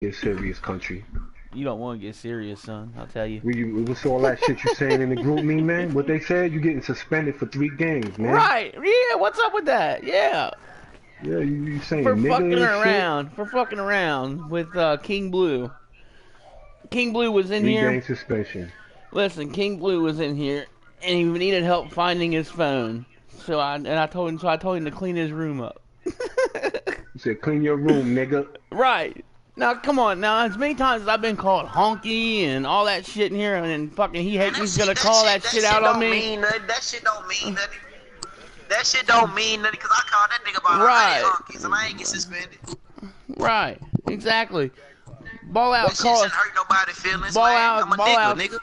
Get serious, country. You don't want to get serious, son. I'll tell you. What's all that shit you saying in the group, me man? What they said? You getting suspended for 3 games, man. Right. Yeah. What's up with that? Yeah. Yeah, you For saying fucking nigga and shit? around. For fucking around with King Blue. King Blue was in Three here. game suspension. Listen, King Blue was in here, and he needed help finding his phone. I told him to clean his room up. You said clean your room, nigga. Right. Now, come on. Now, as many times as I've been called honky and all that shit in here, and then fucking he's gonna call that shit out on me. Mean nothing. That shit don't mean nothing. That shit don't mean nothing because I called that nigga about Right. 100 honkies and I ain't get suspended. Right. Exactly. Ball out That shit called. shouldn't hurt nobody's feelings, Ball man. out. I'm a Ball nigga, out. nigga.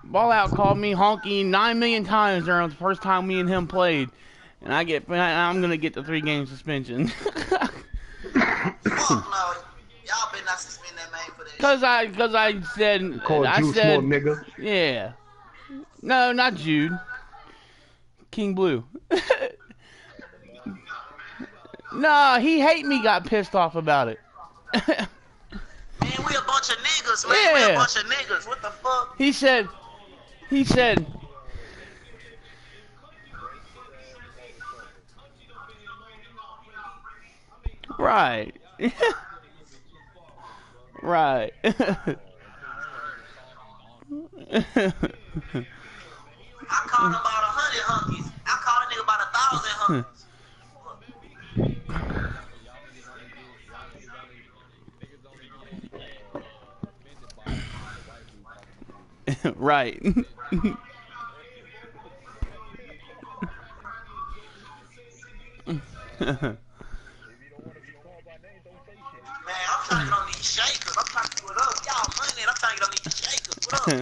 Ball out called me honky 9 million times during the first time me and him played, and I'm gonna get the 3 game suspension. Fuck no. Y'all better not suspend that man for that shit. Cause I said Call Juice more, nigga. yeah. No, not Jude. King Blue. Nah, he hate me. Got pissed off about it. Man, we a bunch of niggas, man. Yeah. We a bunch of niggas. What the fuck? He said. Right. Right. I called about 100 honkies. I called a nigga about 1,000 honkies. Right. Man, I'm trying to get on these shakers. I'm trying to do it up. Y'all money. I'm trying to get on these shakers. What up?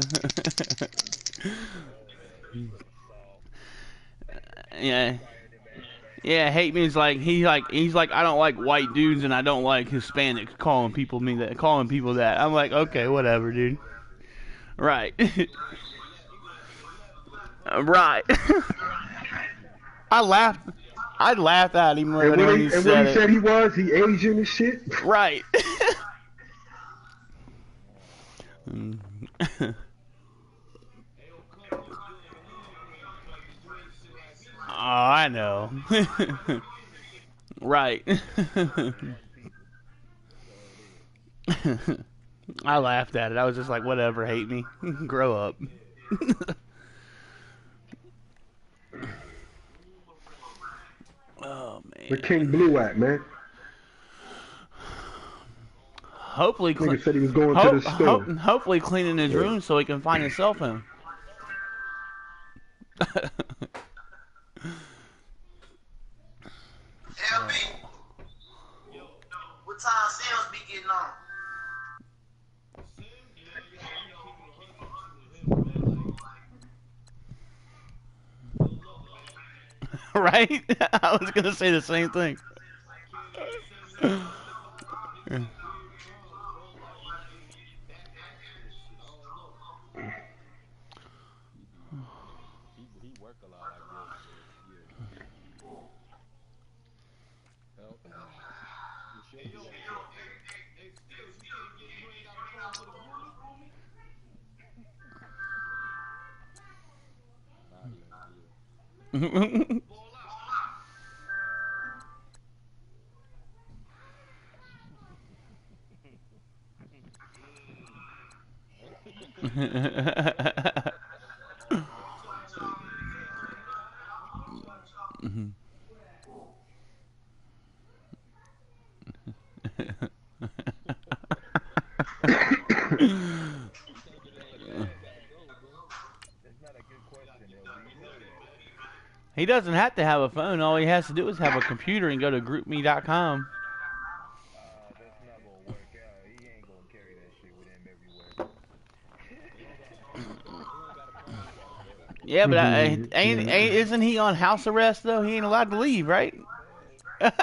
Yeah. Yeah, hate means like he's like I don't like white dudes and I don't like Hispanics calling people that. I'm like, okay, whatever, dude. Right. Right. I laughed at him when he said what he it. said he was, he Asian and shit. Right. Oh, I know. Right. I laughed at it. I was just like, whatever, hate me. Grow up. Oh, man. Where King Blue at, man? Hopefully, Nigga said he was going to the store. hopefully cleaning his room so he can find his cell phone. LB. What time sales be getting on? Right? I was gonna say the same thing. He doesn't have to have a phone. All he has to do is have a computer and go to groupme.com. Yeah, but isn't he on house arrest though? He ain't allowed to leave, right? That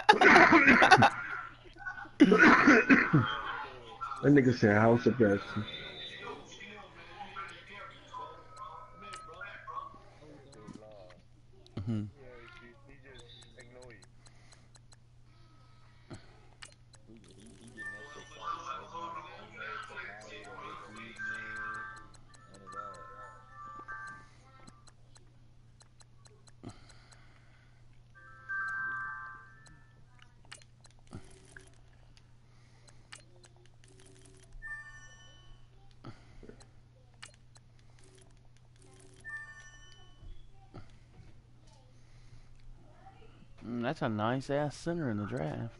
nigga said house arrest. That's a nice ass center in the draft.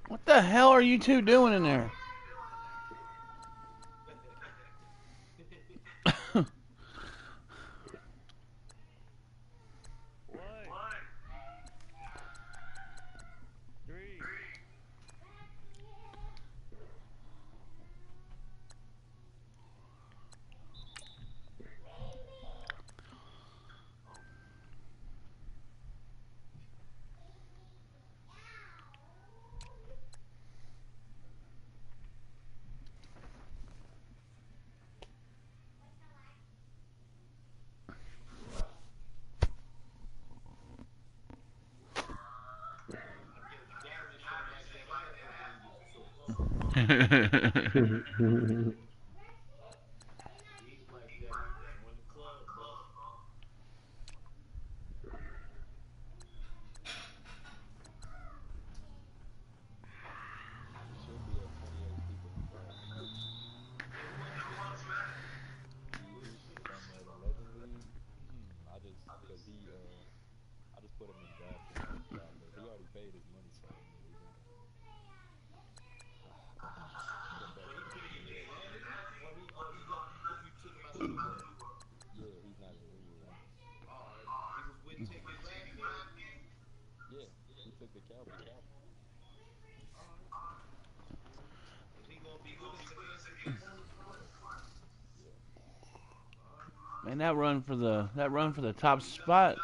What the hell are you two doing in there? Man, that run for the top spot.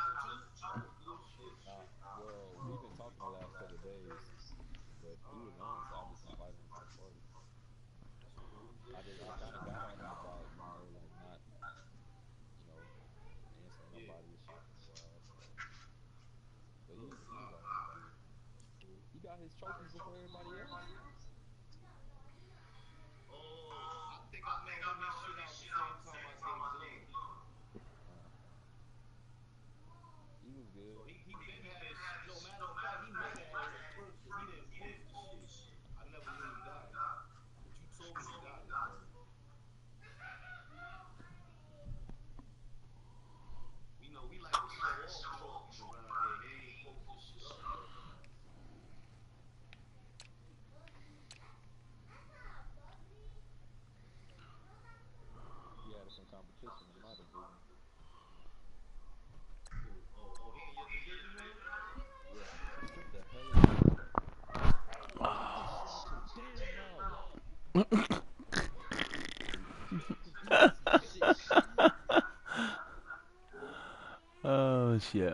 Oh shit.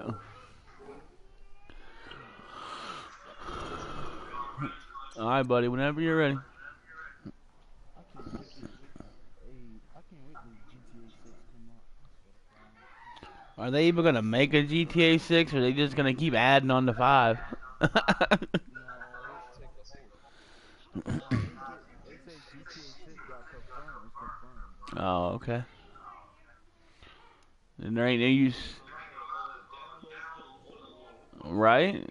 All right, buddy. Whenever you're ready. Are they even gonna make a GTA 6, or are they just gonna keep adding on to 5? Oh, okay. And there ain't no use, right?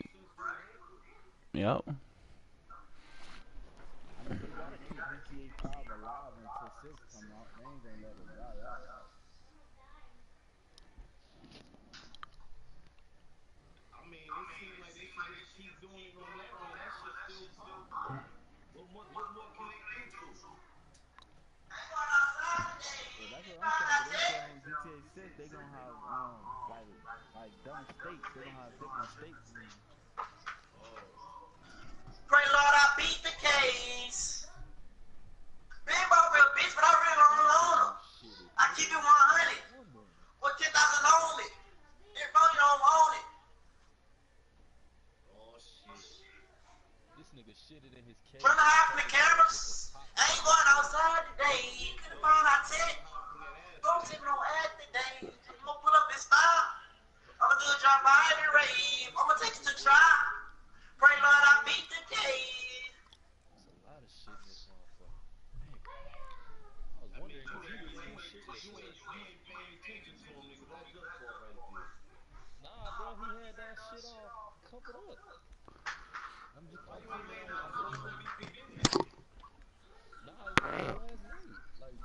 Yep. they gonna have like dumb states. They gonna have different states. Pray Lord, I beat the case. Big ball real bitch, but I really don't own them. I keep it 100. What 10,000 on it? Everybody don't own it. Oh shit! This nigga shitted in his case. Turn the eye from the cameras. I ain't going outside today. You could've found our tech. Don't take no ad today. I'm gonna pull up this style. I'm gonna do a drop by every rave. I'm gonna take it to trial. Pray Lord, I beat the case. There's a lot of shit in this motherfucker. I was wondering if he was doing shit this shit. Nah, bro, he had that shit all covered up. I'm thinking like, nah, it was last night. Like,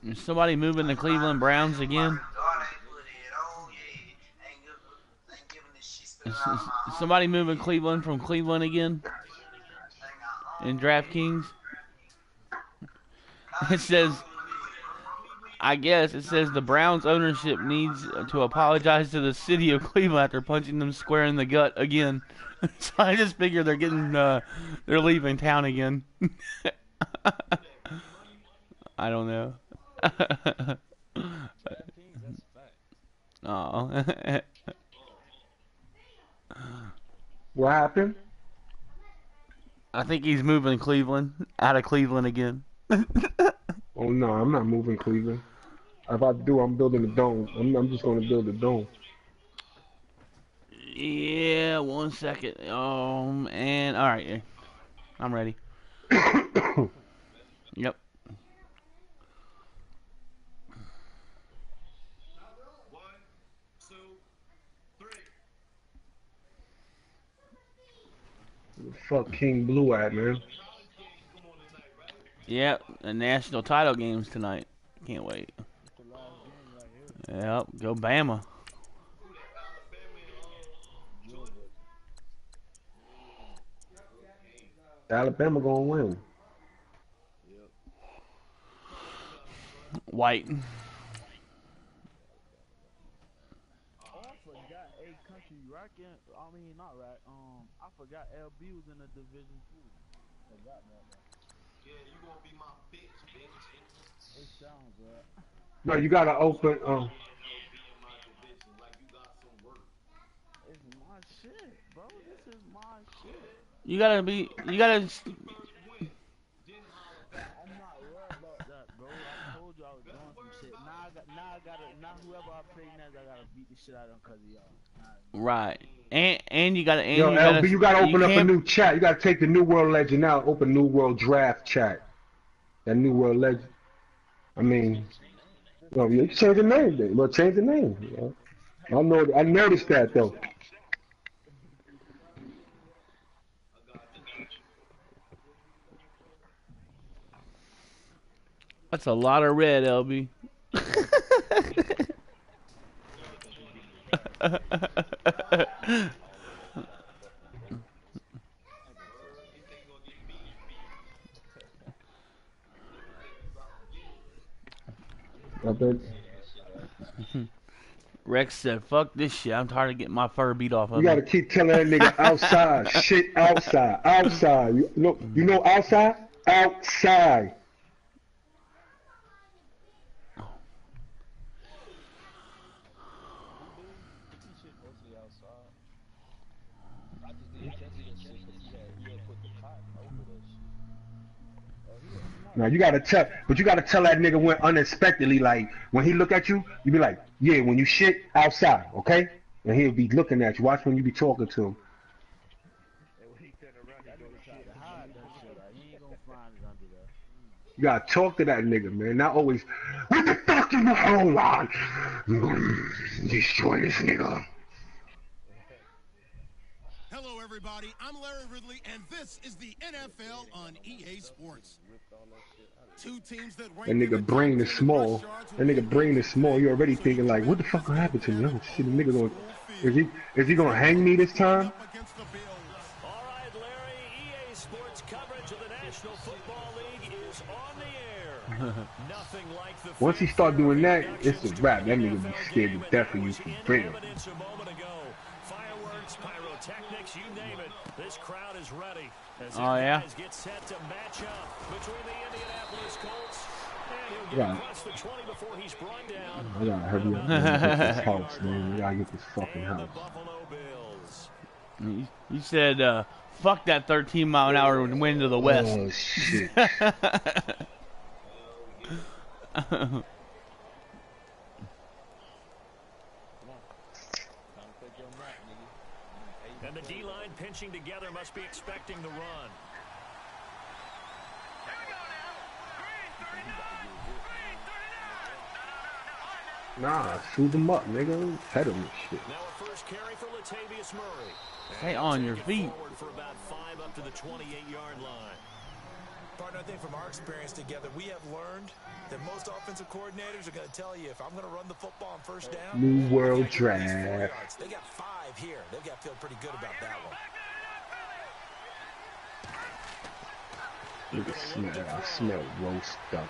Is somebody moving the Cleveland Browns again? Is somebody moving Cleveland from Cleveland again? In DraftKings? It says, I guess, it says the Browns ownership needs to apologize to the city of Cleveland after punching them square in the gut again. So I just figure they're getting, they're leaving town again. I don't know. Oh. What happened? I think he's moving Cleveland out of Cleveland again. Oh no, I'm not moving Cleveland. If I do, I'm building a dome. I'm just gonna build a dome. Yeah, 1 second. And all right, I'm ready. Yep. Where the fuck King Blue at, man? Yep, the national title games tonight. Can't wait. Yep, go Bama. Alabama gonna win. White. oh, I forgot a country rocking. I mean, not right. I forgot LB was in the division too. Forgot about that. Yeah, you gonna be my bitch. It sounds right. No, you gotta open. It's my shit, bro. This is my shit. You gotta. I'm not worried about that, bro. I told you I was doing some shit. Now whoever I play next, I gotta beat the shit out of them because of y'all. Right. And you gotta. And Yo, you LB, gotta. you gotta open up a can't- new chat. You gotta take the New World Legend out. Open New World Draft chat. That New World Legend. I mean, well, you change the name then. Well, change the name. You know? I know. I noticed that though. That's a lot of red, LB. I bet. Rex said, "Fuck this shit. I'm tired of getting my fur beat off of You me." gotta keep telling that nigga outside. Shit outside. Outside. You know outside? Outside. Shit mostly outside. I just didn't catch that shit because he had put the cotton over that shit. Oh, he not. Now you gotta tell, but you gotta tell that nigga when unexpectedly, like when he look at you, you be like, yeah, when you shit outside, okay? And he'll be looking at you. Watch when you be talking to him. That nigga tried to hide that shit. Like, he ain't gonna find it under there. You gotta talk to that nigga, man. Not always, what the fuck you hold on? I'm gonna destroy this nigga. Hello, everybody. I'm Larry Ridley, and this is the NFL on EA Sports. Two teams that That rank in the nigga top brain 10 is in rush small. yards will That be nigga brain is engaged small. today, You already so you thinking can like, what the ready fuck gonna yourself to happen to me? pound Oh the shit, the nigga ball gonna, full is field. he gonna hang me this Steelers going time? up against the Bills. All right, Larry, EA Sports coverage of the National Football League is on the air. Nothing like the Once he start fanfare of doing that, it's a introductions to wrap. an That nigga be NFL scared game, to and death that of you was for in real. evidence a moment ago. Fireworks, pyrotechnics, you name it. This crowd is ready as Oh, yeah? guys get set to match up between the Indianapolis Colts. And he'll get Right. across the 20 before he's brought down. I gotta hurry up, About man. Get this 30 house, yard man. We line. gotta get this fucking And the house. Buffalo Bills. You said, fuck that 13-mile-an-hour wind to the west. Oh shit. Time to take your nap, nigga. And the D-line pinching together must be expecting the run. Nah, shoot him up, nigga. Head him and shit. Now a first carry for Latavius Murray. Stay on your feet. Forward for about 5 up to the 28-yard line. Partner, I think from our experience together, we have learned that most offensive coordinators are going to tell you, if I'm going to run the football on first down, New World I gotta get at least 4 Draft. yards. They got 5 here. They've got to feel pretty good about that one. Nigga smell. I smell roast duck.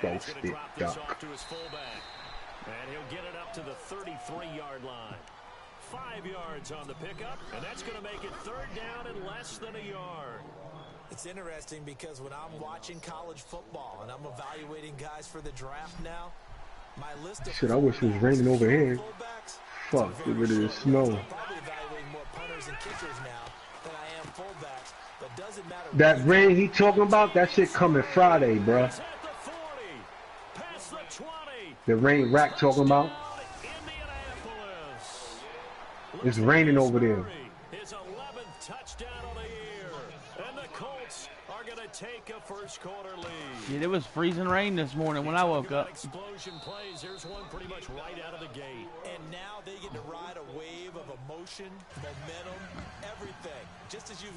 And he's going to Roasted drop this duck. off to his fullback. And he'll get it up to the 33-yard line. 5 yards on the pickup, and that's going to make it third down and less than a yard. It's interesting because when I'm watching college football and I'm evaluating guys for the draft now, my list of Shit, I wish it was raining over here. fullbacks, Fuck, it's a get very rid of this short snow. list. I'm probably evaluating more punters and kickers now than I am fullbacks, but doesn't matter. That rain he talking about, that shit coming Friday, bruh. He's at the 40, past the 20. The rain rack talking about. Indianapolis. It's raining over there. His 11th touchdown of the year. And the Colts are going to take a first quarter lead. Shit, it was freezing rain this morning when I woke up. Explosion plays. Here's one pretty much right out of the gate. And now they get to ride a wave of emotion, momentum, everything. Just as you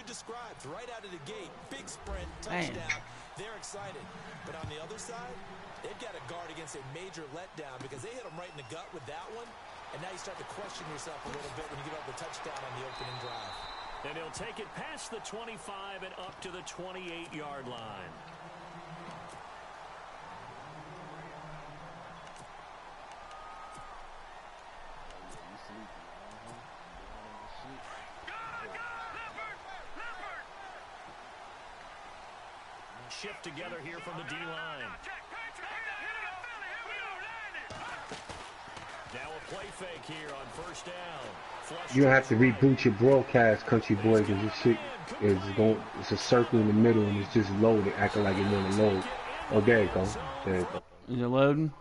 described, right out of the gate, big sprint, touchdown. Man. They're excited. But on the other side, they've got to guard against a major letdown because they hit them right in the gut with that one. And now you start to question yourself a little bit when you give up the touchdown on the opening drive. And he'll take it past the 25 and up to the 28-yard line. You sleepy. Shift together here from the D-line. Now a play fake here on first down. Flush You don't have to to the right. reboot your broadcast, country boy, because this shit is going. It's a circle in the middle and it's just loaded, acting like it want to load. Oh, there you go. There you go. Is it loading?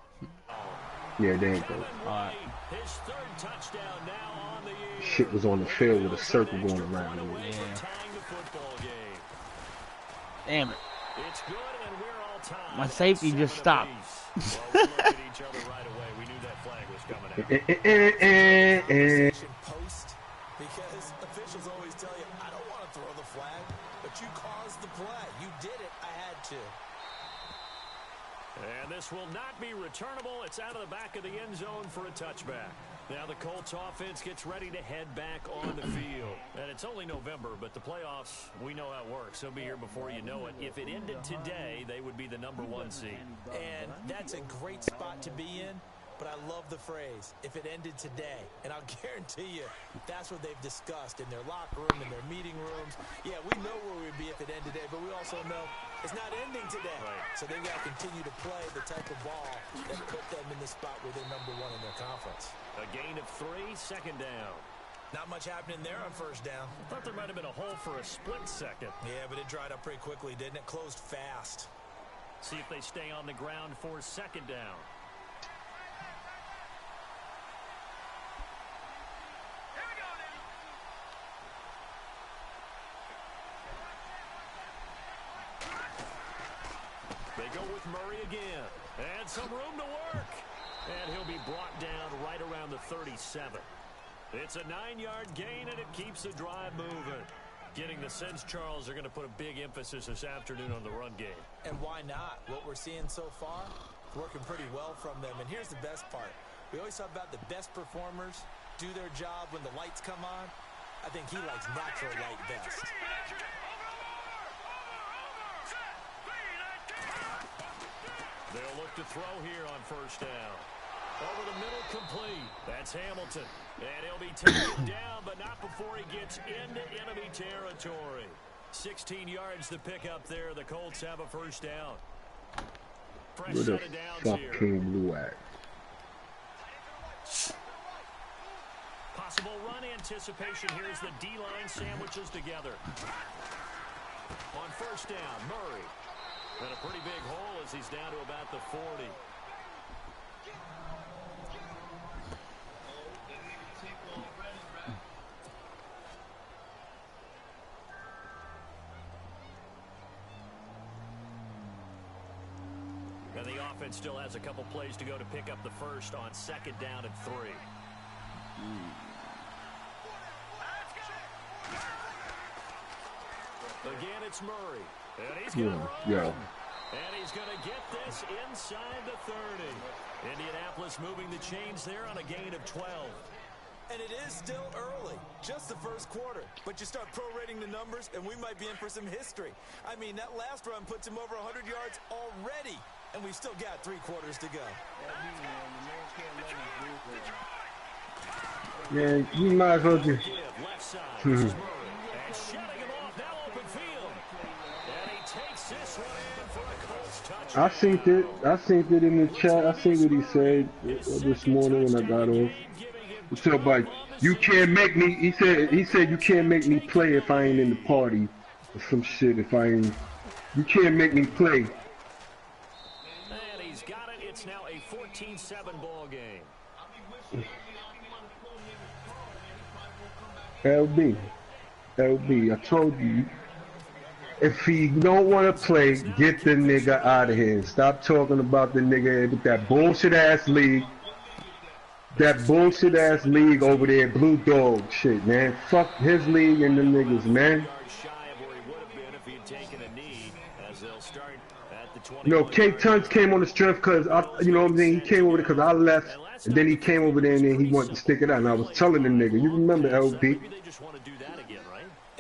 Yeah, there you go. Alright. His third touchdown now on the year. Shit was on the field with a circle going around it. Away Yeah. for tying the football game. Damn it. It's good, and we're all tied. My safety just stopped. Well, we looked at each other right away. We knew that flag was coming out. Conversation post, because officials always tell you, I don't want to throw the flag, but you caused the play. You did it. I had to. And this will not be returnable. It's out of the back of the end zone for a touchback. Now the Colts offense gets ready to head back on the field. And it's only November, but the playoffs, we know how it works. They'll be here before you know it. If it ended today, they would be the #1 seed. And that's a great spot to be in. But I love the phrase, if it ended today. And I'll guarantee you, that's what they've discussed in their locker room, in their meeting rooms. Yeah, we know where we'd be if it ended today, but we also know it's not ending today. Right. So they've got to continue to play the type of ball that put them in the spot where they're #1 in their conference. A gain of 3, second down. Not much happening there on first down. Thought there might have been a hole for a split second. Yeah, but it dried up pretty quickly, didn't it? Closed fast. See if they stay on the ground for second down. They go with Murray again. And some room to work. And he'll be brought down right around the 37. It's a 9-yard gain, and it keeps the drive moving. Getting the sense, Charles, are going to put a big emphasis this afternoon on the run game. And why not? What we're seeing so far, working pretty well from them. And here's the best part. We always talk about the best performers do their job when the lights come on. I think he likes natural light best. They'll look to throw here on first down. Over the middle, complete. That's Hamilton. And he'll be taken down, but not before he gets into enemy territory. 16 yards to pick up there. The Colts have a first down. Fresh Where the set of downs fuck here. came Lou at? Possible run anticipation here as the D-line sandwiches together. On first down, Murray. And a pretty big hole as he's down to about the 40. And the offense still has a couple plays to go to pick up the first on second down and 3. Again, it's Murray. And he's going to run. Yeah. And he's going to get this inside the 30. Indianapolis moving the chains there on a gain of 12. And it is still early, just the first quarter. But you start prorating the numbers, and we might be in for some history. I mean, that last run puts him over 100 yards already, and we've still got 3 quarters to go. Yeah, you might as well just. Left side, this is Murray. And shutting him off, now open field. And he takes this one in for a Colts touchdown. I seen it in the chat. I seen what he said this morning when I got on. He said, like, you can't make me. He said you can't make me play if I ain't in the party or some shit. If I ain't, you can't make me play. And he's got it. It's now a 14-7 ball game. LB, I told you, if he don't want to play, get the nigga out of here. Stop talking about the nigga with that bullshit ass league. That bullshit ass league over there, Blue Dog shit, man. Fuck his league and the niggas, man. No, K Tuns came on the strength because you know what I'm saying. He came over there because I left, and then he came over there and then he wanted to stick it out. And I was telling the nigga, you remember LB?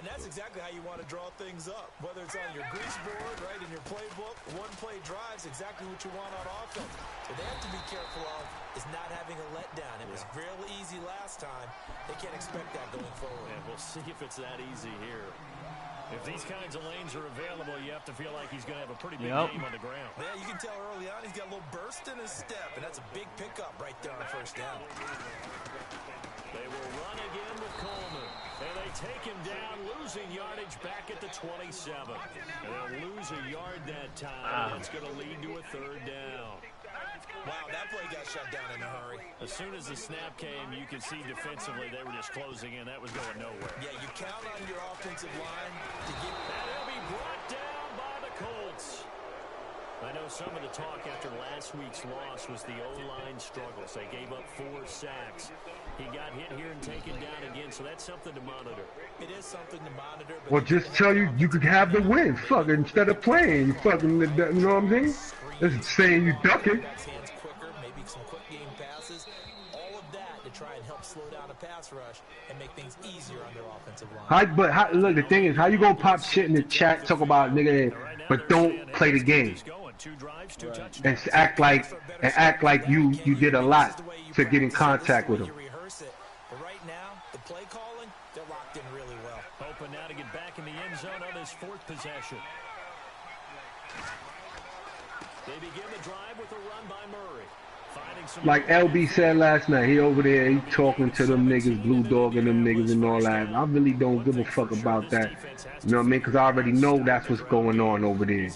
And that's exactly how you want to draw things up. Whether it's on your grease board, right, in your playbook, one-play drives, exactly what you want on offense. What they have to be careful of is not having a letdown. It was real easy last time. They can't expect that going forward. And we'll see if it's that easy here. If these kinds of lanes are available, you have to feel like he's going to have a pretty big game on the ground. Yeah, you can tell early on he's got a little burst in his step, and that's a big pickup right there on first down. They will run again with Coleman. And they take him down, losing yardage back at the 27. And they'll lose a yard that time. That's going to lead to a third down. Wow, that play got shut down in a hurry. As soon as the snap came, you could see defensively they were just closing in. That was going nowhere. Yeah, you count on your offensive line to get... And he'll be brought down by the Colts. I know some of the talk after last week's loss was the O-line struggles. They gave up 4 sacks. He got hit here and taken down again, so that's something to monitor. It is something to monitor. But Well, just tell you could have the win. Fuck it, instead of playing, you fucking, you know what I'm saying? It's saying you ducking. Hands quicker, maybe some quick game passes. All of that to try and help slow down a pass rush and make things easier on their offensive line. Look, the thing is, how you gonna pop shit in the chat, talk about nigga, but don't play the game and act like you did a lot to get in contact with him. But right now, the play calling, they're locked in really well. Open now to get back in the end zone on his 4th possession. They begin the drive with a run by Murray. Like LB said last night, he over there, he talking to them niggas, Blue Dog and them niggas and all that. I really don't give a fuck about that. You know what I mean? Because I already know that's what's going on over there.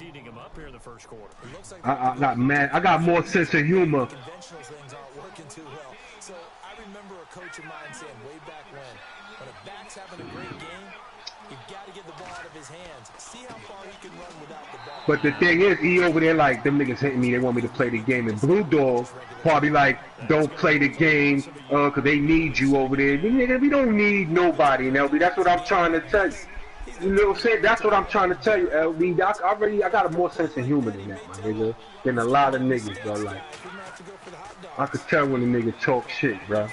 I got mad. I got more sense of humor. Conventional things aren't working too well. So I remember a coach of mine saying way back when a back's having a great game, You've got to get the ball out of his hands. See how far he can run without the ball. But the thing is, he over there like, them niggas hitting me, they want me to play the game. And Blue Dog probably like, don't play the game, cause they need you over there. Nigga, we don't need nobody, LB. That's what I'm trying to tell you. You know what I'm saying? That's what I'm trying to tell you, LB. I got a more sense of humor than that, my nigga. Than a lot of niggas, bro. Like, I could tell when a nigga talk shit, bro.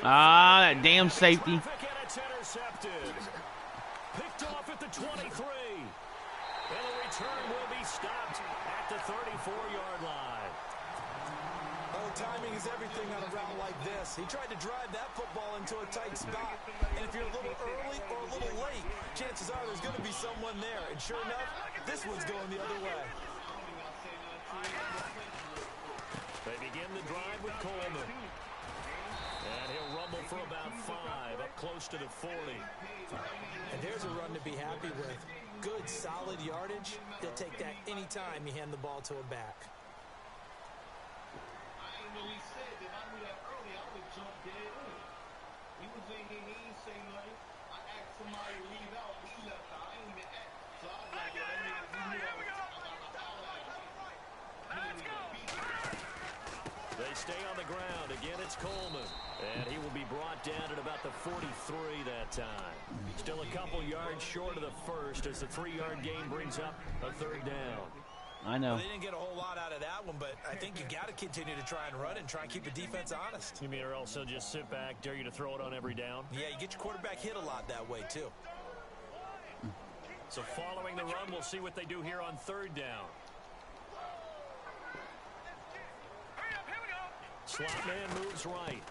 Ah, that damn safety. Picked off at the 23. And the return will be stopped at the 34-yard line. Oh, timing is everything on a route like this. He tried to drive that football into a tight spot. And if you're a little early or a little late, chances are there's going to be someone there. And sure enough, this one's going the other way. They begin the drive with Coleman. And he'll rumble for about 5, up close to the 40. And there's a run to be happy with. Good, solid yardage. They'll take that anytime you hand the ball to a back. They stay on the ground. Again, it's Coleman. And he will be brought down at about the 43 that time. Still a couple yards short of the first as the 3-yard gain brings up a 3rd down. I know. Well, they didn't get a whole lot out of that one, but I think you got to continue to try and run and try and keep the defense honest. You mean or else he'll just sit back, dare you to throw it on every down? Yeah, you get your quarterback hit a lot that way, too. So following the run, we'll see what they do here on 3rd down. Slot man moves right.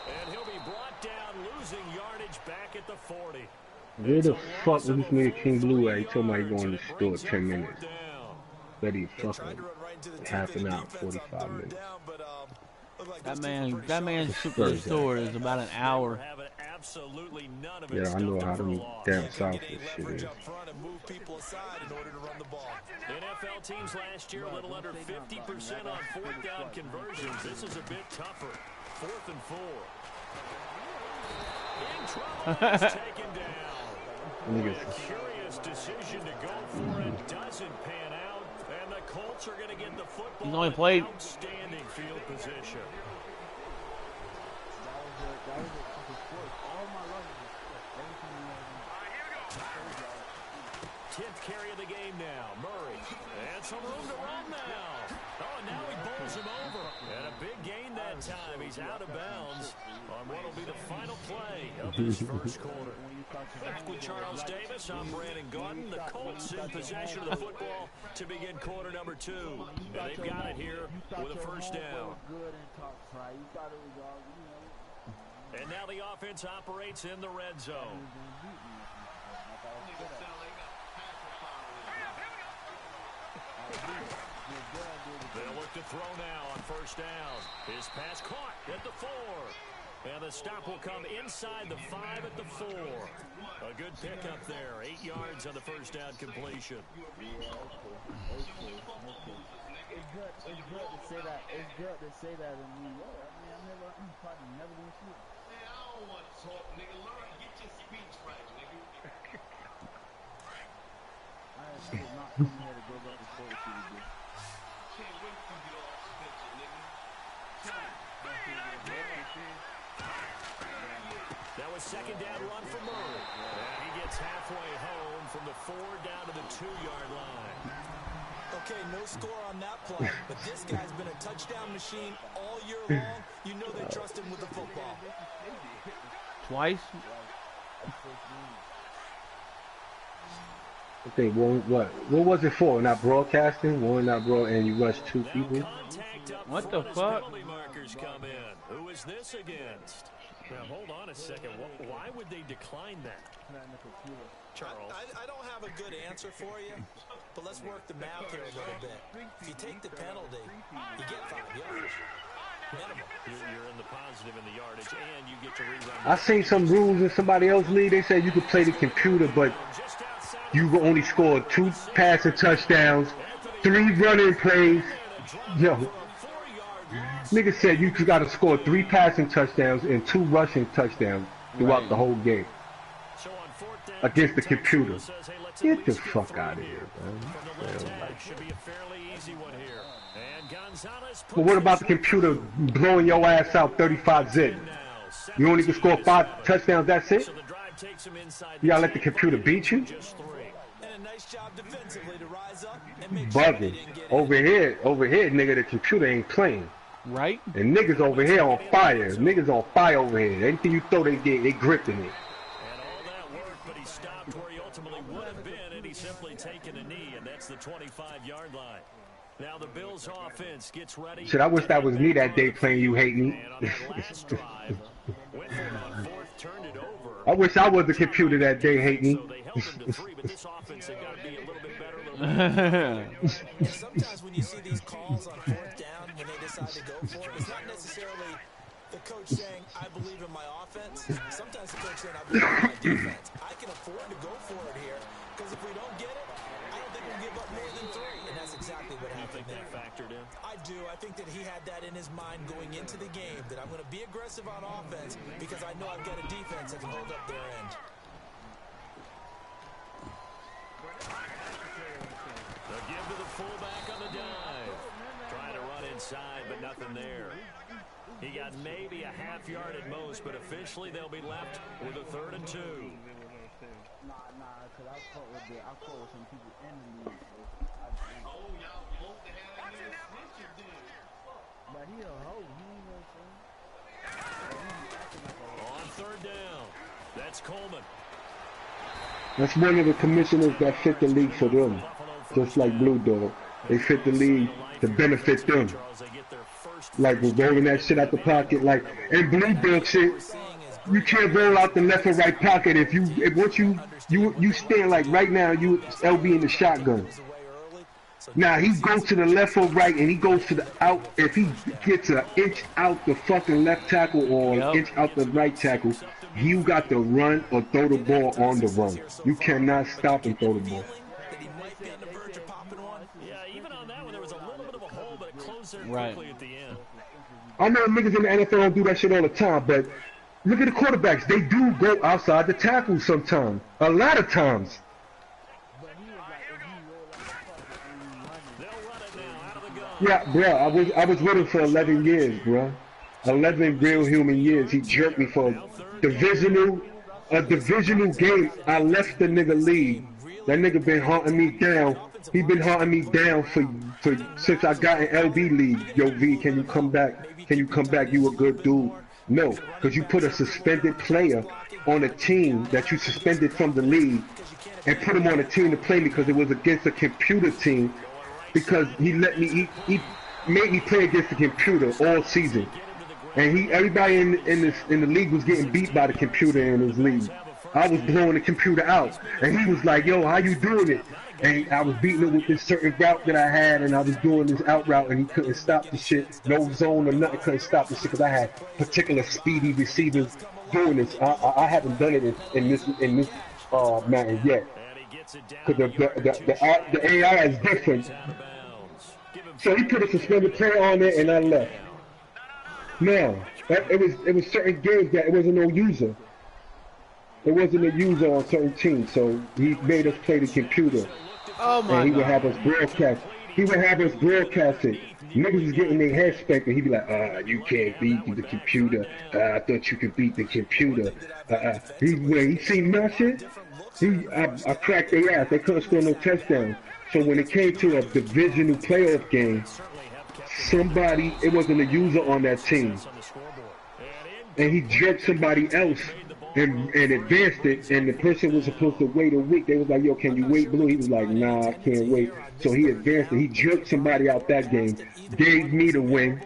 And he'll be brought down, losing yardage back at the 40. Where the fuck was this nigga King Blue at? He told me he'd go in the store 10 minutes. But he fucking half an hour, 45 minutes. That man's superstore is about an hour. Yeah, I know how them down south this shit is. NFL teams last year a little under 50% on 4th down conversions. This is a bit tougher. 4th and 4. In trouble, he's taken down. A curious decision to go for it. Doesn't pan out. And the Colts are going to get the football. He's only played Outstanding field position. 10th carry of the game now. Murray. And some room to run now. Oh, and now he bowls him over. And a big gain that time. He's out of bounds on what will be the final play of this first quarter. Back with Charles Davis, I'm Brandon Gordon. The Colts in possession of the football to begin quarter number 2. And they've got it here with a 1st down. And now the offense operates in the red zone. They'll look to throw now on 1st down. His pass caught at the 4. And the stop will come inside the 5 at the 4. A good pickup there. 8 yards on the 1st down completion. It's good to say that. It's good to say that in New York. I mean, I'm probably never gonna see it. Man, I don't want to talk, nigga. Learn, get your speech right, nigga. I did not come here to go back to school to see you. Can't wait till you get off suspension, nigga. That was 2nd down run for Murray. And he gets halfway home from the 4 down to the 2-yard line. Okay, no score on that play, but this guy's been a touchdown machine all year long. You know they trust him with the football. Twice? Okay, what was it for? Not broadcasting? One not broad, and you rushed 2 people? What the fuck? Markers come in. Who is this against? Now, hold on a second. Why would they decline that? Charles? I don't have a good answer for you, but let's work the math here a little bit. If you take the penalty, you get 5 yards. Minimum. You're in the positive in the yardage, and you get to rerun. I seen some rules in somebody else's league. They said you could play the computer, but you can only score 2 passing touchdowns, 3 running plays. Yo, nigga said you got to score 3 passing touchdowns and 2 rushing touchdowns throughout the whole game So on fourth down, against the Tom computer. Shula says, hey, let's at Get the least fuck three out of here. here, man. From the left hash, should be a fairly easy one here. And Gonzalez But what about the computer blowing your ass out 35 zip? You only can score 5 touchdowns, that's it? So the drive takes him inside You gotta let the computer beat you? just 3. And a nice job defensively to rise up and make Bugging. Over here, nigga, the computer ain't playing. Right? And niggas over here on fire. Niggas on fire over here. Anything you throw, they gripping it. And all that worked, but he stopped where he ultimately would have been, and he's simply taken a knee, and that's the 25-yard line. Now the Bills' offense gets ready. Shit, I wish that was me that day playing You Hate Me. And on that last drive, went for it on fourth, turned it over. I wish I was the computer that day, Hate Me. So they held him to 3, but this offense has got to be a little bit better. And sometimes when you see these calls on fourth down, when they decide to go for it, it's not necessarily the coach saying, I believe in my offense. Sometimes the coach saying, I believe in my defense. I can afford to go for it here, because if we don't get it, I don't think we'll give up more than 3. And that's exactly what happened there. Factored in. I do. I think that he had that in his mind going into the game, that I'm going to be aggressive on offense because I know I've got a defense that can hold up their end. The give to the fullback on the dive. Trying to run inside, but nothing there. He got maybe a half yard at most, but officially they'll be left with a 3rd and 2. Nah, because I fought with some people in the league. But he a hoe, you know what I'm saying? On 3rd down, that's Coleman. That's one of the commissioners that fit the league for them. Just like Blue Dog. They fit the league to benefit them. Like we're rolling that shit out the pocket. Like in Blue Dog shit, you can't roll out the left or right pocket if once you stand like right now, you LB in the shotgun. Now he goes to the left or right and he goes to the out. If he gets an inch out the fucking left tackle or an inch out the right tackle, you got to run or throw the ball on the run. You cannot stop and throw the ball. Yeah, even on that one, there was a little bit of a hole, but it closed there quickly at the end. I know niggas in the NFL don't do that shit all the time, but look at the quarterbacks. They do go outside the tackle sometimes. A lot of times. Yeah, bro, I was with him for 11 years, bro. 11 real human years. He jerked me for a divisional game. I left the nigga league. That nigga been haunting me down. He been haunting me down for since I got in LB league. Yo, V, can you come back? Can you come back? You a good dude. No, because you put a suspended player on a team that you suspended from the league and put him on a team to play me because it was against a computer team. Because he let me he made me play against the computer all season, and everybody in the league was getting beat by the computer in his league. I was blowing the computer out, and he was like, "Yo, how you doing it?" And I was beating it with this certain route that I had, and I was doing this out route, and he couldn't stop the shit. No zone or nothing couldn't stop the shit because I had particular speedy receivers doing this. I haven't done it in this manner yet. Because the AI is different. So he put a suspended player on there and I left. Now, it was certain games that it wasn't no user. It wasn't a user on certain teams, so he made us play the computer. Oh my and he would God. have us broadcast. He would have us broadcast it. Niggas was getting their head spanked and he'd be like, you can't beat the computer. I thought you could beat the computer. When he seen my shit, I cracked their ass. They couldn't score no touchdowns. So when it came to a divisional playoff game, it wasn't a user on that team. And he jerked somebody else and advanced it, and the person was supposed to wait a week. They was like, yo, can you wait, Blue? He was like, nah, I can't wait. So he advanced it. He jerked somebody out that game, gave me the win.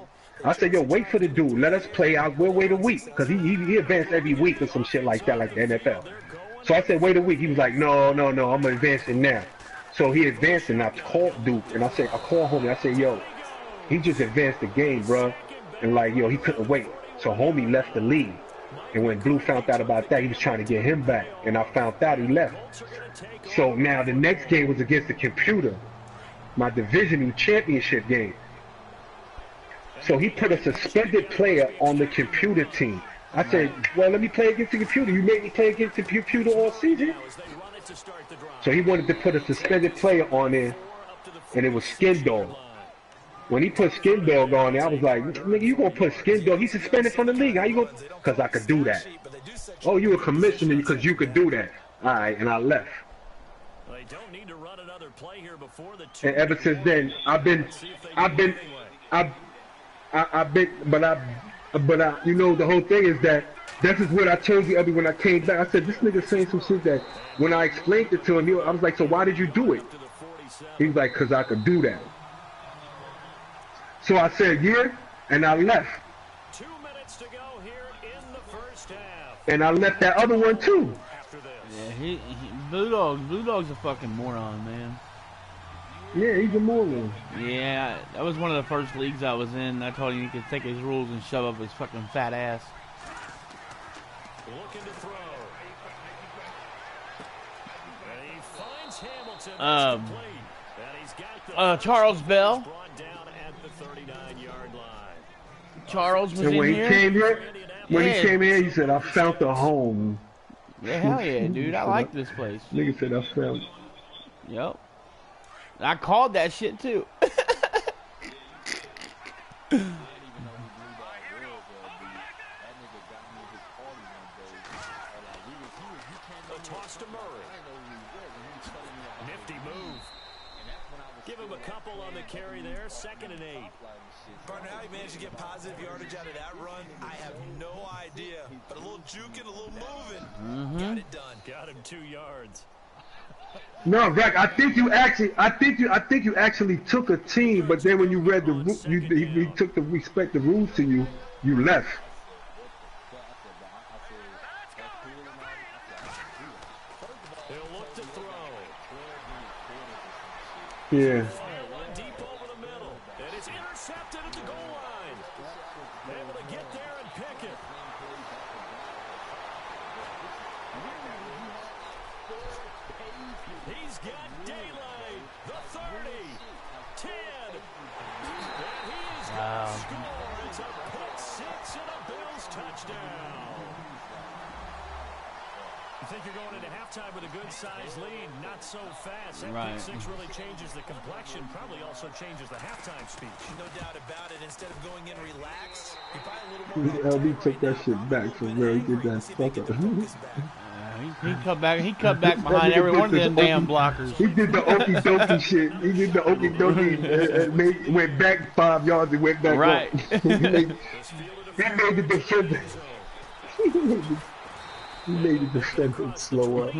I said, yo, wait for the dude. Let us play out. We'll wait a week. Because he advanced every week or some shit like that, like the NFL. So I said, wait a week. He was like, no, I'm advancing now. So he advanced, and I called Duke, and I called homie. I said, yo, he just advanced the game, bro. And like, yo, he couldn't wait. So homie left the league. And when Blue found out about that, he was trying to get him back. And I found out he left. So now the next game was against the computer, my divisional championship game. So he put a suspended player on the computer team. I said, well, let me play against the computer. You made me play against the computer all season. So he wanted to put a suspended player on there, and it was Skin Dog. When he put Skin Dog on there, I was like, nigga, you gonna put Skin Dog? He's suspended from the league. How you gonna? Because I could do that. Oh, you a commissioner because you could do that. All right, and I left. They don't need to run another play here before the And ever since then, you know, the whole thing is that this is what I told you when I came back. I said, this nigga saying some shit that when I explained it to him, I was like, so why did you do it? He was like, because I could do that. So I said, yeah, and I left. 2 minutes to go here in the first half. And I left that other one too. Yeah, Blue Dog's a fucking moron, man. Yeah, he's a moron. Yeah, that was one of the first leagues I was in. I told him he could take his rules and shove up his fucking fat ass. Looking to throw. And he finds Hamilton. And he's got the Charles Bell. brought down at the 39-yard line. Charles was And in when here. he came here, he came here, he said, I found a home. Yeah, hell yeah, dude. I like this place. Nigga said, I found. Yep. I called that shit too. A toss to Murray. Nifty move. Give him a couple on the carry there. 2nd and 8. Partner, how he managed to get positive yardage out of that run, I have no idea. But a little juking, a little moving, got it done. Got him 2 yards. No, Rack, I think you actually took a team, but then when you read the he took the respect the rules to you, you left. He'll look to throw. Yeah. One deep over the middle. And it's intercepted at the goal line. Able to get there and pick it. He's got daylight. The 30. 10. And he's got a score. It's a pick 6 and a Bills touchdown. You think you're going into halftime with a good-sized lead, not so fast. That Right. pick 6 really changes the complexion, probably also changes the halftime speech. No doubt about it. Instead of going in relaxed, he probably a little more. LB took that shit back from where he did that fucker. He cut back behind every one of them damn blockers. He did the okie dokie shit. He did the okie dokie and went back 5 yards and went back Right. up. he made the defender. He made the defender slow up.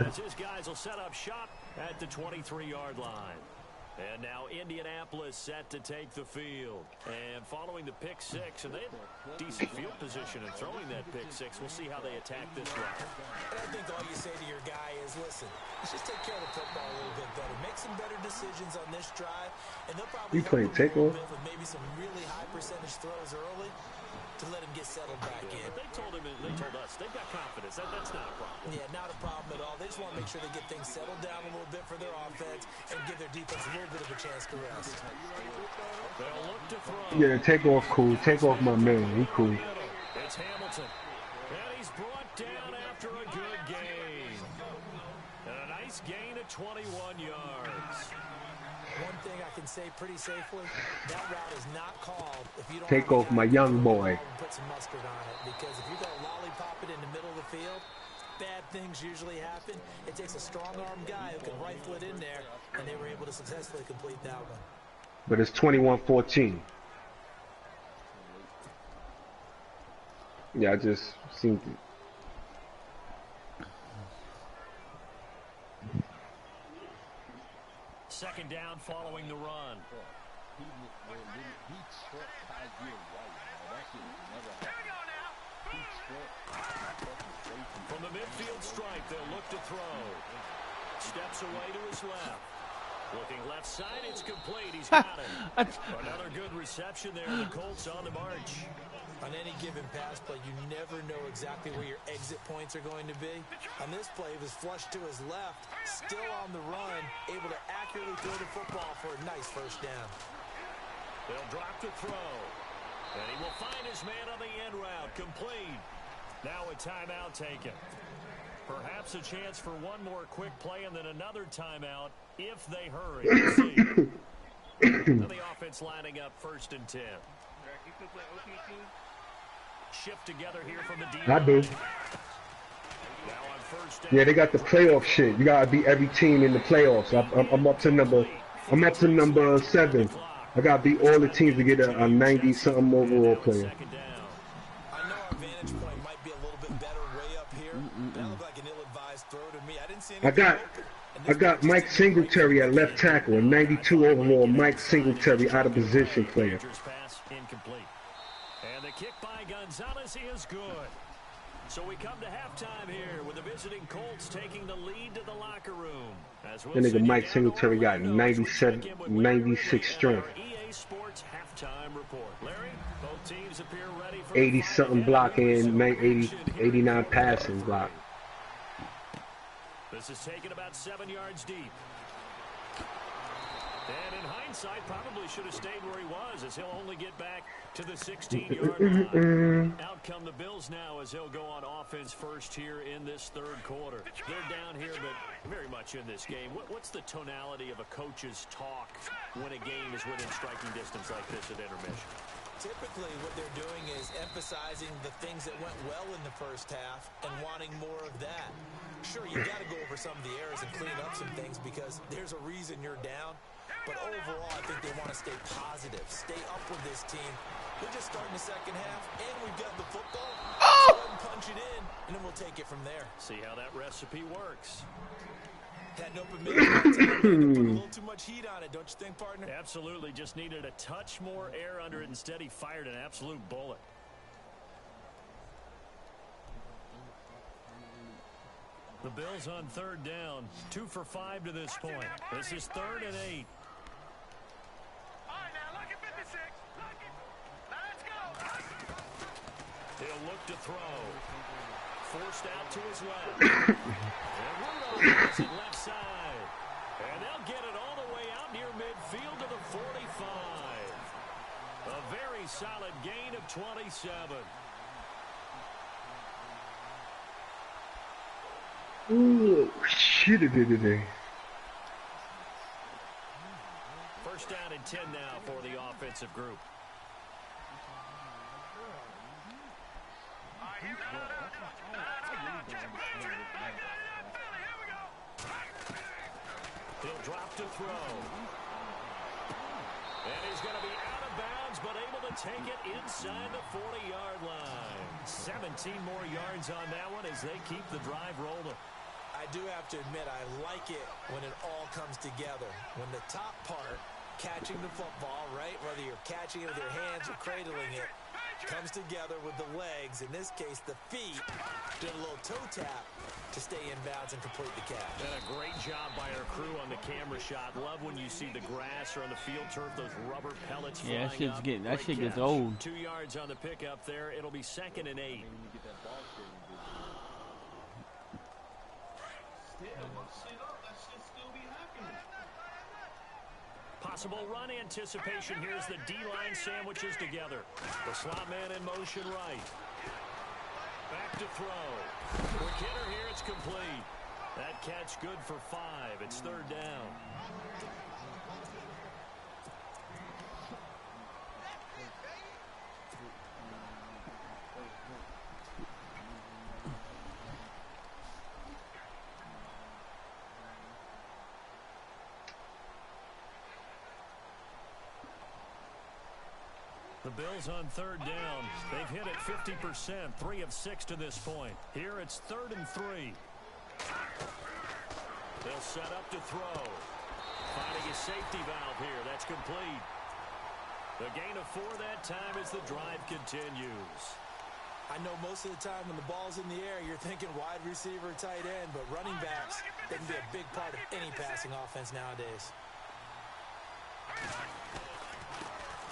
As his guys will set up shop at the 23-yard line. And now Indianapolis set to take the field. And following the pick 6, and they had decent field position in throwing that pick 6. We'll see how they attack this one. And I think all you say to your guy is, listen, let's just take care of the football a little bit better. Make some better decisions on this drive. And they'll probably You playing takeoff? with maybe some really high percentage throws early to let him get settled back in. They told us they've got confidence. That's not a problem. Yeah, not a problem at all. They just want to make sure they get things settled down a little bit for their offense and give their defense a little bit of a chance to rest. They'll look to throw. Yeah, take off cool. Take off my man. He cool. It's Hamilton. And he's brought down after a good gain. And a nice gain of 21 yards. One thing I can say pretty safely, that route is not called if you don't Take off my young boy. put some mustard on it, because if you're going to lollipop it in the middle of the field, bad things usually happen. It takes a strong-armed guy who can rifle it in there, and they were able to successfully complete that one. But it's 21-14. Yeah, I just seen it. Second down following the run. From the midfield stripe, they'll look to throw. Steps away to his left. Looking left side, it's complete. He's got it. Another good reception there. The Colts on the march. On any given pass play, you never know exactly where your exit points are going to be. On this play, he was flushed to his left, still on the run, able to accurately throw the football for a nice first down. They'll drop to throw. And he will find his man on the end route. Complete. Now a timeout taken. Perhaps a chance for one more quick play and then another timeout if they hurry. We'll see. Now the offense lining up 1st and 10. Shift together here from the D. I do. Yeah, they got the playoff shit. You gotta beat every team in the playoffs. I'm up to number 7. I gotta beat all the teams to get a 90-something overall player. I know our vantage point might be a little bit better way up here. That looked like an ill-advised throw to me. I didn't see anything. I got Mike Singletary at left tackle, a 92 overall Mike Singletary out of position player. Incomplete. And the kick by Gonzalez is good. So we come to halftime here with the visiting Colts taking the lead to the locker room. That nigga Mike Singletary got 96 strength. EA Sports halftime report. Larry, both teams appear ready for 80-something blocking, 89 passing block. This is taken about 7 yards deep. And in hindsight, probably should have stayed where he was, as he'll only get back to the 16-yard line. Out come the Bills now as they'll go on offense first here in this 3rd quarter. They're down here, but very much in this game. What's the tonality of a coach's talk when a game is within striking distance like this at intermission? Typically, what they're doing is emphasizing the things that went well in the first half and wanting more of that. Sure, you got to go over some of the errors and clean up some things because there's a reason you're down. But overall, I think they want to stay positive, stay up with this team. We're just starting the second half, and we've got the football. Let's go ahead and punch it in, and then we'll take it from there. See how that recipe works. That open middle, put a little too much heat on it, don't you think, partner? Absolutely, just needed a touch more air under it. Instead, he fired an absolute bullet. The Bills on 3rd down, 2 for 5 to this point. This is 3rd and 8. He'll look to throw. Forced out to his left. And Rudolph has it left side. And they'll get it all the way out near midfield to the 45. A very solid gain of 27. Ooh, shit it today. 1st down and 10 now for the offensive group. He'll drop to throw. And he's going to be out of bounds, but able to take it inside the 40-yard line. 17 more yards on that one as they keep the drive rolling. I do have to admit, I like it when it all comes together. When the top part, catching the football, right, whether you're catching it with your hands or cradling it, comes together with the legs, in this case the feet, did a little toe tap to stay in bounds and complete the catch. And a great job by our crew on the camera shot. Love when you see the grass or on the field turf, those rubber pellets flying up. That shit gets old. 2 yards on the pickup there. It'll be 2nd and 8. Possible run anticipation. Here's the D-line sandwiches together. The slot man in motion right. Back to throw. For Kidder here, it's complete. That catch good for 5. It's 3rd down. The Bills on 3rd down. They've hit it 50%, 3 of 6 to this point. Here it's 3rd and 3. They'll set up to throw. Finding a safety valve here. That's complete. The gain of 4 that time as the drive continues. I know most of the time when the ball's in the air, you're thinking wide receiver, tight end, but running backs, they can be a big part of any passing offense nowadays.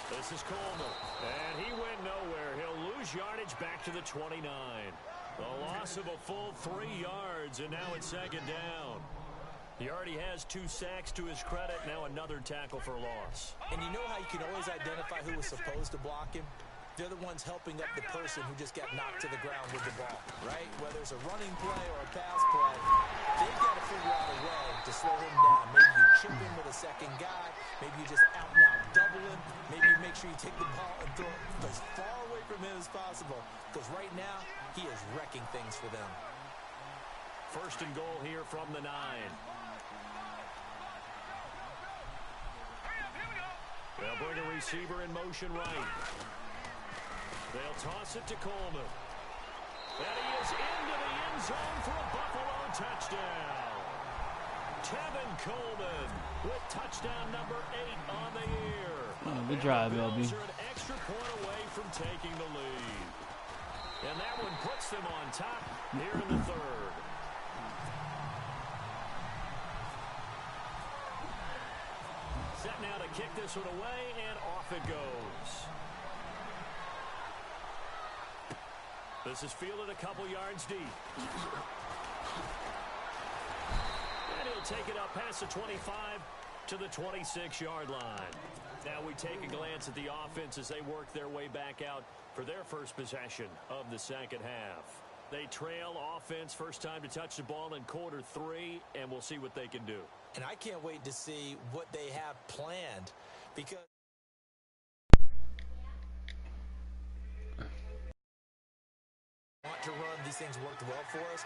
This is Coleman, and he went nowhere. He'll lose yardage back to the 29. A loss of a full 3 yards, and now it's 2nd down. He already has 2 sacks to his credit. Now another tackle for loss. And you know how you can always identify who was supposed to block him? they're the ones helping up the person who just got knocked to the ground with the ball, right? Whether it's a running play or a pass play, they've got to figure out a way to slow him down. Maybe you chip him with a second guy. Maybe you just out-and-out double him. Maybe you make sure you take the ball and throw it as far away from him as possible. Because right now, he is wrecking things for them. First and goal here from the 9. They'll bring a receiver in motion right. They'll toss it to Coleman. And he is into the end zone for a Buffalo touchdown. Tevin Coleman with touchdown number 8 on the year. Oh, good drive, LB. Bills are an extra point away from taking the lead. And that one puts them on top here in the 3rd. Set now to kick this one away, and off it goes. This is fielded a couple yards deep. And he'll take it up past the 25 to the 26-yard line. Now we take a glance at the offense as they work their way back out for their first possession of the second half. They trail offense first time to touch the ball in quarter 3, and we'll see what they can do. And I can't wait to see what they have planned because want to run, these things worked well for us.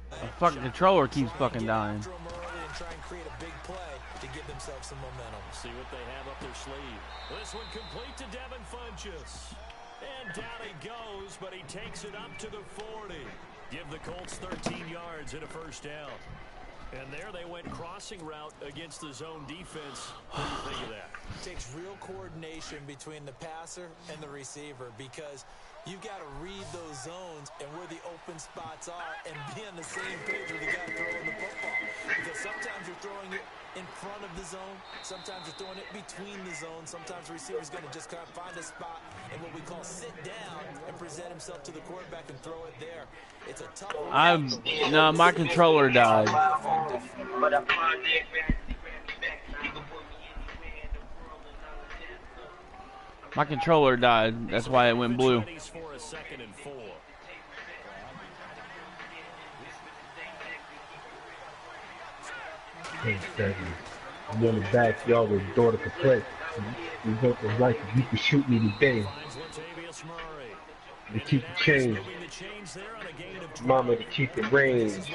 The fucking controller keeps fucking dying. And try and create a big play to give themselves some momentum. See what they have up their sleeve. This one complete to Devin Funchess. And down he goes, but he takes it up to the 40. Give the Colts 13 yards and a first down. And there they went crossing route against the zone defense. What do you think of that? It takes real coordination between the passer and the receiver because you've got to read those zones and where the open spots are and be on the same page with the guy throwing the football. Because sometimes you're throwing it in front of the zone. Sometimes you're throwing it between the zones. Sometimes the receiver's going to just kind of find a spot and what we call sit down and present himself to the quarterback and throw it there. It's a tough one. No, my controller died. My controller died. That's why it went blue. I'm in the backyard with daughter to play. You hope it's like you can shoot me today. To keep the change. Mama to keep the range.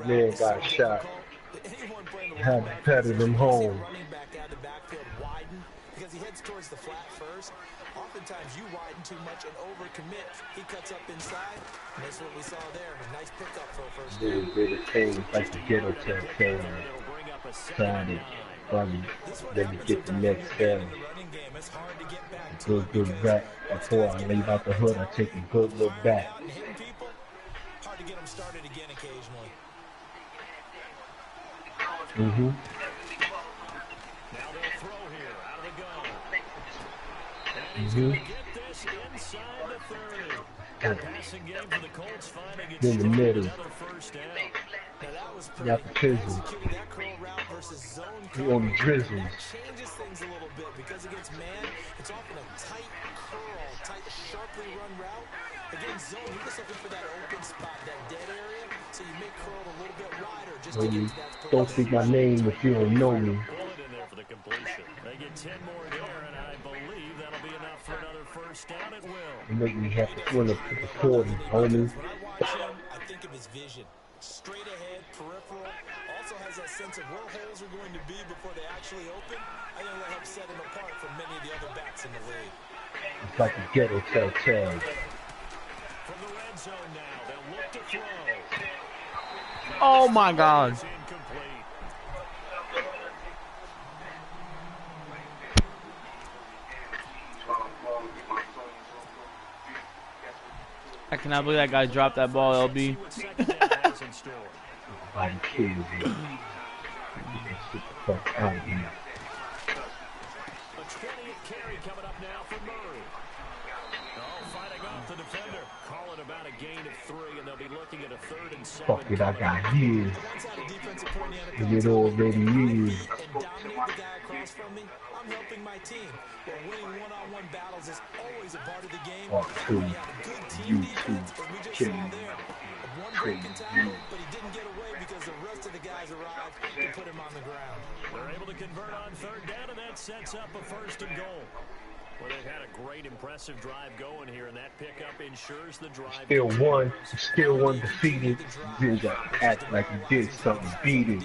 Man got shot. Had to pedal him home. Because he heads towards the flat first. Oftentimes you widen too much and overcommit. He cuts up inside, and that's what we saw there. A nice pickup for a first down. Bigger things like the ghetto tell trying to probably let me get the next down. Good back. Before I leave out the hood, I take a good look back. Hard to get him started again occasionally. Mm-hmm. In the middle. Got the prison. You on the drizzle. Changes things a little bit because against man, it's often a tight curl, tight, sharply run route. Against zone, you're just looking for that open spot, that dead area, so you make curl a little bit wider just to get to that. Don't speak my name if you don't know me. The completion. They get 10 more there, and I believe that'll be enough for another first down. It will. You make me have to swing up to the 40, homie. When I watch him, I think of his vision. Straight ahead, peripheral. Also has that sense of where holes are going to be before they actually open. I think that helps set him apart from many of the other backs in the league. It's like a ghetto tell. From the red zone now, they'll look to throw. Oh my God. I cannot believe that guy dropped that ball, LB. I'm kidding you. Get the fuck out of here. A 20th carry coming up now for Murray. Oh, fighting off the defender. Call it about a gain of 3, and they'll be looking at a 3rd and 7. Fuck it, I got years. It already is. And dominate the guy across from me. I'm helping my team. Well, winning one-on-one battles is always a part of the game. Part two, When you have a good team YouTube, defense, as we just killing saw me. there, one broken tackle, but he didn't get away because the rest of the guys arrived to put him on the ground. They're able to convert on third down, and that sets up a 1st and goal. Well, they've had a great, impressive drive going here, and that pickup ensures the drive. Still one defeated. Then got act like he did something, beat it.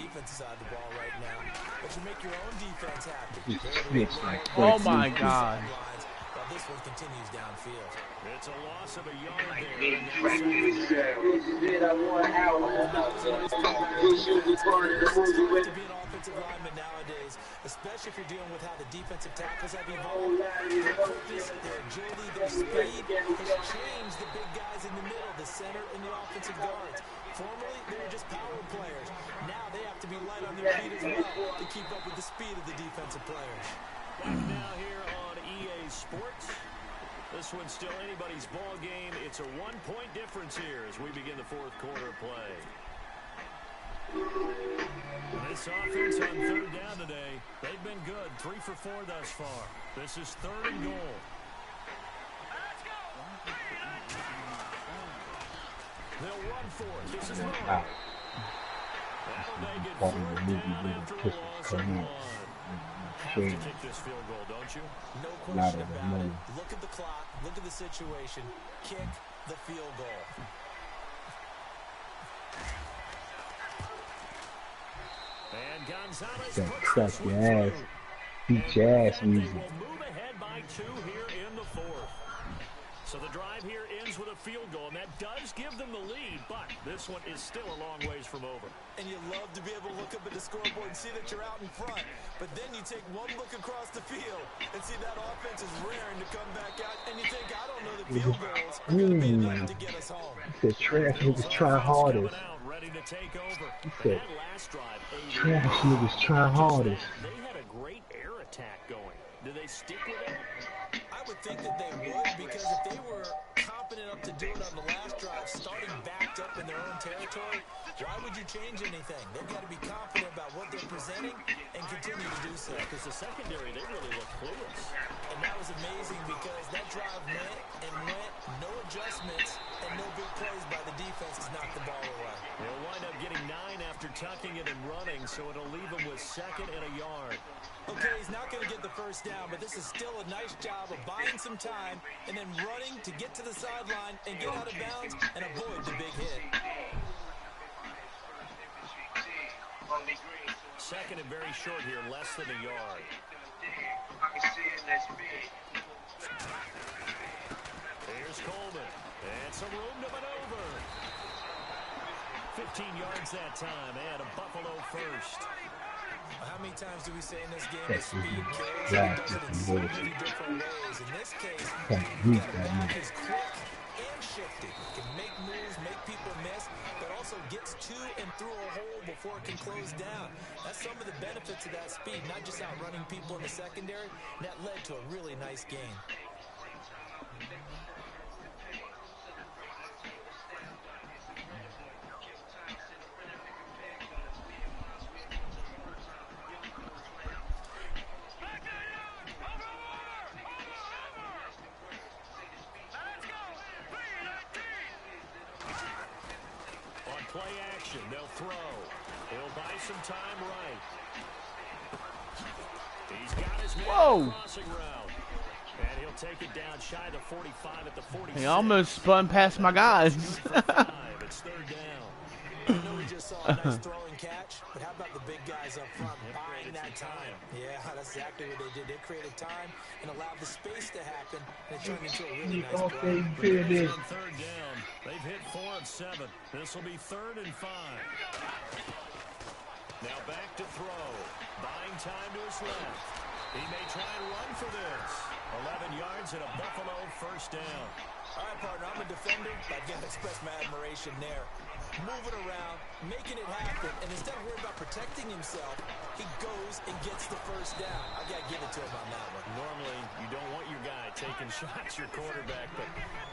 Just like Oh my God. This one continues downfield. It's a loss of a yard there. To be an offensive lineman nowadays, especially if you're dealing with how the defensive tackles have evolved, their quickness, their agility, their speed has changed the big guys in the middle, the center, and the offensive guards. Formerly, they were just power players. Now they have to be light on their feet as well to keep up with the speed of the defensive players. Now here on EA Sports. This one's still anybody's ball game. It's a 1-point difference here as we begin the 4th quarter play. This offense on third down today, they've been good. 3 for 4 thus far. This is 3rd and goal. They'll run for it. This is Miller. That'll make it 4th down after a loss of 1. Have to take this field goal, don't you? No question about it. Look at the clock. Look at the situation. Kick the field goal. And Gonzalez That puts crack this your one ass. through. Beat your ass They music. will move ahead by 2 here in the 4th. So the drive here ends with a field goal, and that does give them the lead, but this one is still a long ways from over. And you love to be able to look up at the scoreboard and see that you're out in front, but then you take one look across the field and see that offense is raring to come back out, and you think, I don't know the field goals are going to be enough to get us home. He said trash niggas try hardest. Ready to take over. He said That last drive, trash niggas try hardest. they had a great air attack going. Do they stick with it? I would think that they would, because if they were confident enough to do it on the last drive, starting backed up in their own territory, why would you change anything? They've got to be confident about what they're presenting and continue to do so. Because the secondary, they really look clueless. And that was amazing because that drive went and went, no adjustments, and no big plays by the defense to knock the ball away. They'll wind up getting 9 after tucking it and running, so it'll leave them with 2nd and a yard. Okay, he's not going to get the first down, but this is still a nice job of buying some time and then running to get to the sideline and get out of bounds and avoid the big hit. 2nd and very short here, less than a yard. Here's Coleman. And some room to maneuver. 15 yards that time, and a Buffalo first. How many times do we say in this game that speed kills and does it in so many different ways? In this case, that back is quick and shifty. Can make moves, make people miss, but also gets to and through a hole before it can close down. That's some of the benefits of that speed, not just outrunning people in the secondary. And that led to a really nice game. Play action, they'll throw. He'll buy some time right. He's got his man crossing route. And he'll take it down shy of 45 at the 46. He almost spun past my guys. It's 3rd down. I know we just saw a nice throwing catch, but how about the big guys up front buying that time? Yeah, that's exactly what they did. They created time and allowed the space to happen, and it turned into a really nice play. On 3rd down, they've hit 4 of 7. This will be 3rd and 5. Now back to throw. Buying time to his left. He may try and run for this. 11 yards and a Buffalo 1st down. All right, partner, I'm a defender. I've got to express my admiration there. Moving around, making it happen, and instead of worrying about protecting himself, he goes and gets the 1st down. I got to give it to him on that one. Normally, you don't want your guy taking shots, your quarterback, but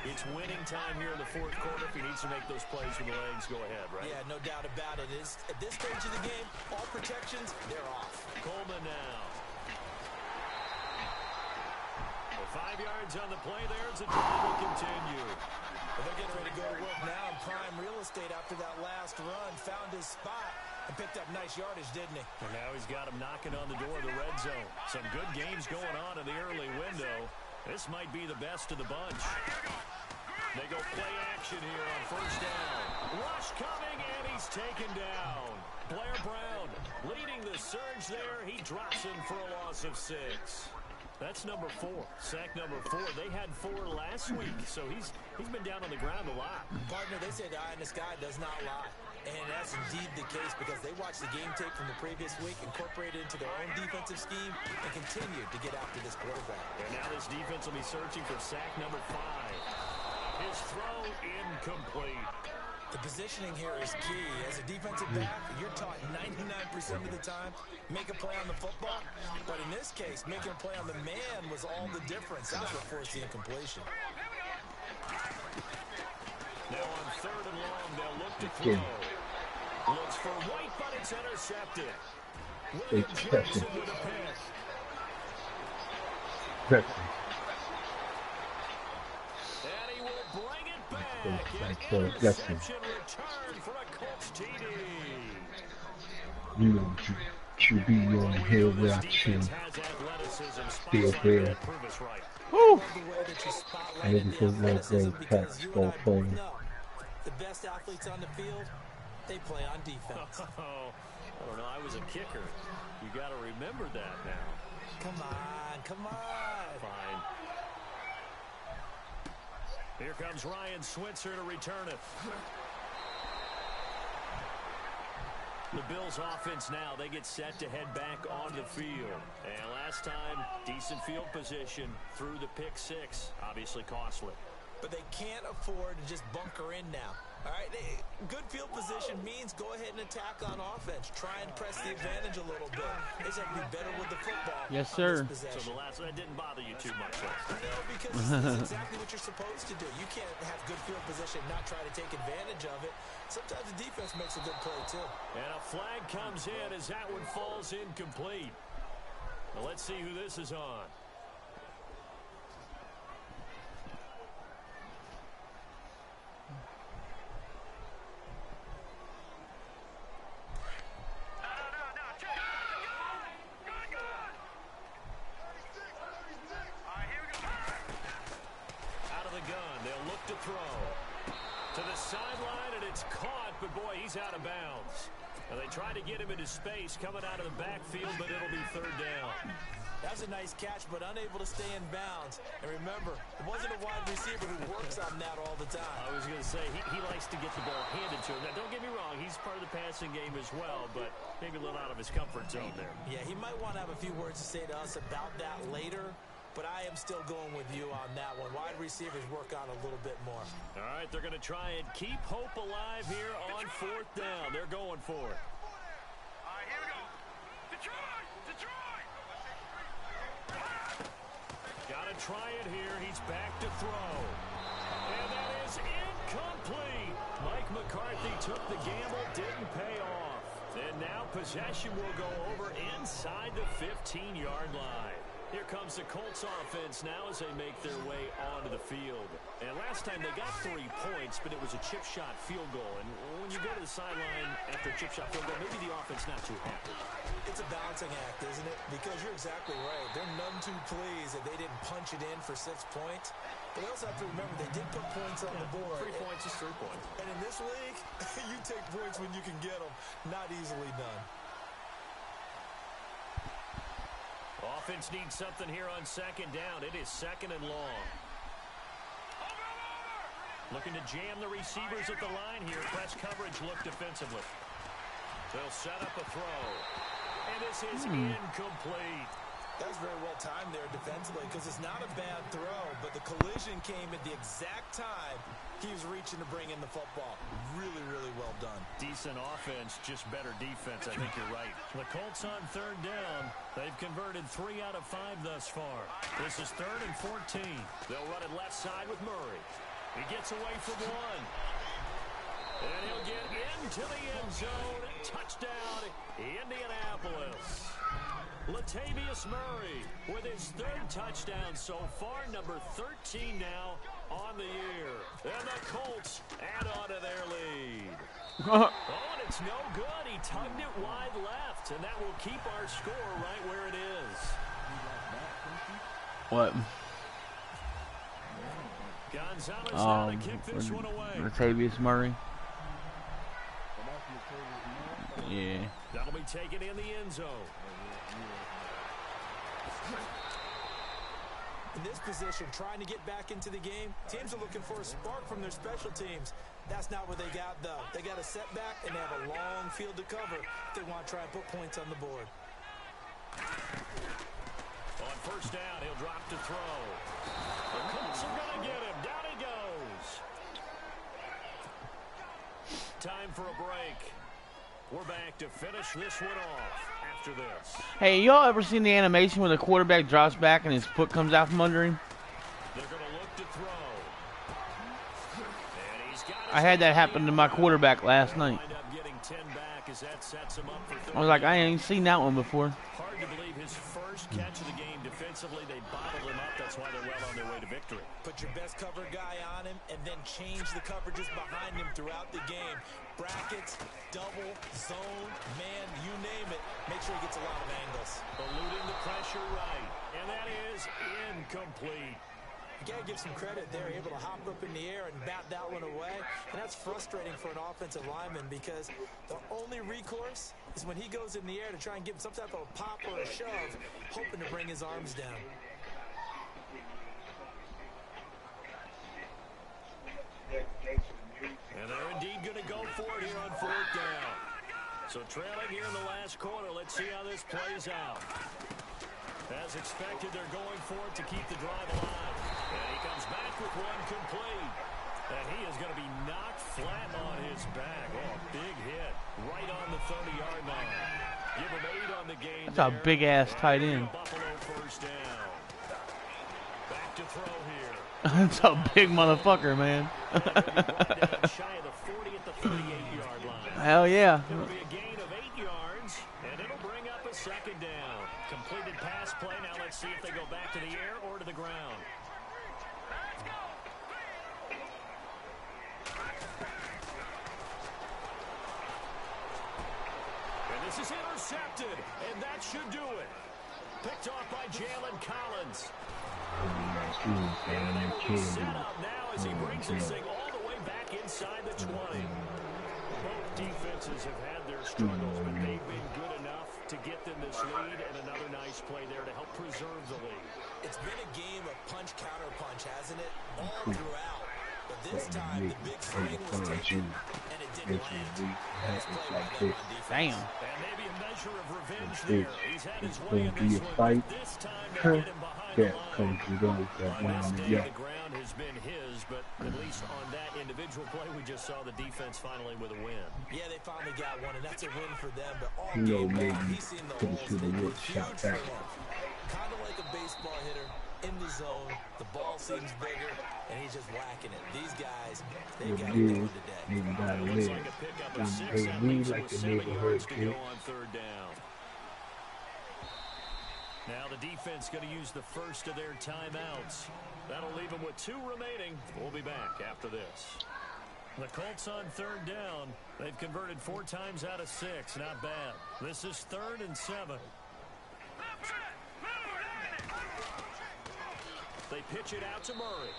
it's winning time here in the 4th quarter. If he needs to make those plays with the legs, go ahead, right? Yeah, no doubt about it. At this stage of the game, all protections, they're off. Coleman now. 5 yards on the play there as the drive will continue. Well, they're getting ready to go to work now in prime real estate after that last run. Found his spot and picked up nice yardage, didn't he? And now he's got him knocking on the door of the red zone. Some good games going on in the early window. This might be the best of the bunch. They go play action here on first down. Rush coming, and he's taken down. Blair Brown leading the surge there. He drops him for a loss of 6. That's number 4. Sack number 4. They had 4 last week, so he's been down on the ground a lot. Partner, they say the eye in the sky does not lie. And that's indeed the case because they watched the game tape from the previous week, incorporated it into their own defensive scheme, and continued to get after this quarterback. And now this defense will be searching for sack number 5. His throw incomplete. The positioning here is key. As a defensive back, you're taught 99% of the time, make a play on the football. But in this case, making a play on the man was all the difference. That's what forced the incompletion. Now on 3rd and long, they'll look to throw. Looks for White, but it's intercepted. William Jackson with a pick. And he will bring it back. An interception return for a Colts TD. You know, to be on here watching still there. Woo! And everything like that, Pats go playing. The best athletes on the field, they play on defense. Oh, I don't know. I was a kicker. You got to remember that now. Come on, come on. Fine. Here comes Ryan Switzer to return it. The Bills offense now, they get set to head back on the field. And last time, decent field position through the pick 6. Obviously costly. But they can't afford to just bunker in now. All right, good field position means go ahead and attack on offense. Try and press the advantage a little bit. They just have to be better with the football. Yes, sir. So the last that didn't bother you too much. No, because it's exactly what you're supposed to do. You can't have good field position and not try to take advantage of it. Sometimes the defense makes a good play, too. And a flag comes in as that one falls incomplete. Now let's see who this is on. Out of bounds. And they try to get him into space coming out of the backfield, but it'll be 3rd down. That was a nice catch, but unable to stay in bounds. And remember, it wasn't a wide receiver who works on that all the time. I was going to say, he likes to get the ball handed to him. Now, don't get me wrong, he's part of the passing game as well, but maybe a little out of his comfort zone there. Yeah, he might want to have a few words to say to us about that later. But I am still going with you on that one. Wide receivers work on a little bit more. All right, they're going to try and keep hope alive here on 4th down. They're going for it. All right, here we go. Detroit! Got to try it here. He's back to throw. And that is incomplete. Mike McCarthy took the gamble, didn't pay off. And now possession will go over inside the 15-yard line. Here comes the Colts offense now as they make their way onto the field. And last time they got 3 points, but it was a chip shot field goal. And when you go to the sideline after a chip shot field goal, maybe the offense not too happy. It's a balancing act, isn't it? Because you're exactly right. They're none too pleased that they didn't punch it in for 6 points. But they also have to remember they did put points on the board. 3 points is 3 points. And in this league, you take points when you can get them. Not easily done. Offense needs something here on 2nd down. It is 2nd and long. Looking to jam the receivers at the line here. Press coverage look defensively. They'll set up a throw. And this is incomplete. That was very well timed there defensively because it's not a bad throw, but the collision came at the exact time he was reaching to bring in the football. Really, really well done. Decent offense, just better defense. I think you're right. The Colts on 3rd down. They've converted 3 out of 5 thus far. This is 3rd and 14. They'll run it left side with Murray. He gets away from one. And he'll get into the end zone. Touchdown, Indianapolis. Latavius Murray with his third touchdown so far, number 13 now on the year. And the Colts add on to their lead. Oh, and it's no good. He tugged it wide left, and that will keep our score right where it is. What? Gonzalez now to kick this one away. Latavius Murray. Yeah. That'll be taken in the end zone. In this position, trying to get back into the game, teams are looking for a spark from their special teams. That's not what they got, though. They got a setback, and they have a long field to cover if they want to try and put points on the board. On first down, he'll drop to throw. The Colts are going to get him. Down he goes. Time for a break. We're back to finish this one off after this. Hey, y'all ever seen the animation where the quarterback drops back and his foot comes out from under him? They're going to look to throw. And he's got I had that happen to my quarterback last night. wind up getting 10 back as that sets him up for I was like, I ain't seen that one before. Hard to believe his first catch of the game defensively. They bottled him up. That's why they're well on their way to victory. Put your best cover guy on him and then change the coverages behind him throughout the game. Brackets, double, zone, man, you name it. Make sure he gets a lot of angles. Eluding the pressure right. And that is incomplete. You got to give some credit. They're able to hop up in the air and bat that one away. And that's frustrating for an offensive lineman because the only recourse is when he goes in the air to try and give him some type of a pop or a shove, hoping to bring his arms down. And they're indeed going to go for it here on fourth down. So trailing here in the last quarter. Let's see how this plays out. As expected, they're going for it to keep the drive alive. And he comes back with one complete. And he is going to be knocked flat on his back. Oh, big hit right on the 30-yard line. Give him 8 on the game. That's a big-ass tight end. Buffalo first down. Back to throw here. That's a big motherfucker, man. Shy of the 40 at the 38-yard line. Hell yeah. It'll be a gain of 8 yards, and it'll bring up a second down. Completed pass play. Now let's see if they go back to the air or to the ground. And this is intercepted, and that should do it. Picked off by Jalen Collins. And they will be set up now as he brings this thing all the way back inside the 20. Both defenses have had their struggles, but they've been good enough to get them this lead, and another nice play there to help preserve the lead. It's been a game of punch, counter punch, hasn't it? All throughout. But this time, the big swing was taken, and it didn't land. Nice play by them on defense. Damn. And maybe a measure of revenge there. He's had his way in Gonna be this a one, fight. but this time they get him behind the That line. comes with those that On went this on the day, yacht. the ground has been his, but at least on that individual play, we just saw the defense finally with a win. Yeah, they finally got one, and that's a win for them. But all You know, game maybe long, he's seen the put it holes. to the They've been wood, shot huge for back. him. Kind of like a baseball hitter in the zone. The ball seems bigger, and he's just whacking it. These guys, they What got it it is, going today. maybe got a Looks leg. like a pickup of And 6. they That lead leaves like with the 7 neighborhood yards to go kid. on third down. Now the defense going to use the first of their timeouts. That'll leave them with 2 remaining. We'll be back after this. The Colts on third down. They've converted 4 times out of 6. Not bad. This is 3rd and 7. They pitch it out to Murray.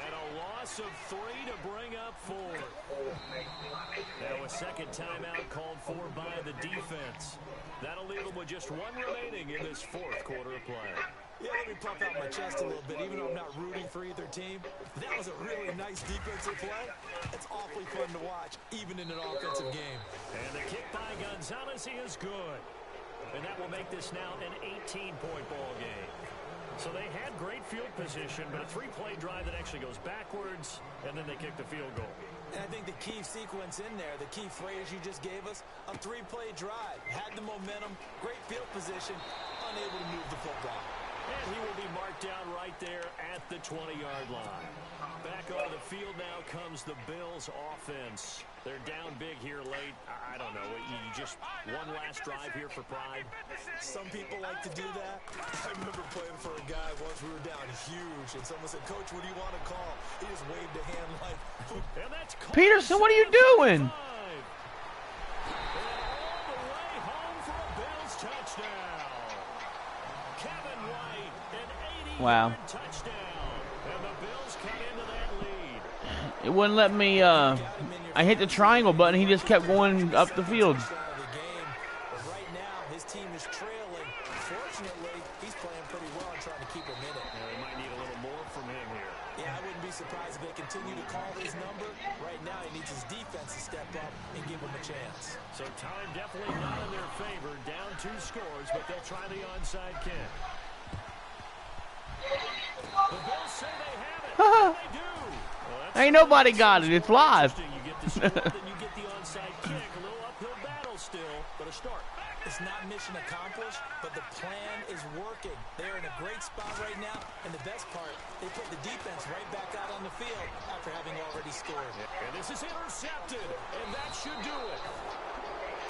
And a loss of 3 to bring up 4. Now a second timeout called for by the defense. That'll leave them with just 1 remaining in this 4th quarter of play. Yeah, let me puff out my chest a little bit, even though I'm not rooting for either team. That was a really nice defensive play. It's awfully fun to watch, even in an offensive game. And the kick by Gonzalez, he is good. And that will make this now an 18-point ball game. So they had great field position, but a 3-play drive that actually goes backwards, and then they kick the field goal. And I think the key sequence in there, the key phrase you just gave us, a 3-play drive. Had the momentum, great field position, unable to move the football. And he will be marked down right there at the 20-yard line. Back onto the field now comes the Bills offense. They're down big here late. I don't know. You just one last drive here for pride. Some people like to do that. I remember playing for a guy once we were down huge, and someone said, "Coach, what do you want to call?" He just waved a hand like, and that's Peterson, what are you doing? And all the way home for a Bills touchdown. Kevin White, an 80-yard touchdown. And the Bills cut into that lead. It wouldn't let me, I hit the triangle button. He just kept going up the field. Right now, his team is trailing. Fortunately, he's playing pretty well and trying to keep him in it. They might need a little more from him here. Yeah, I wouldn't be surprised if they continue to call his number. Right now, he needs his defense to step up and give him a chance. So time definitely not in their favor. Down 2 scores, but they'll try the onside kick. The Bills say they have it. They do. Well, Ain't nobody got it. It's live. You get the score, then you get the onside kick. A little uphill battle still, but a start. It's not mission accomplished, but the plan is working. They're in a great spot right now, and the best part, they put the defense right back out on the field after having already scored. And this is intercepted, and that should do it.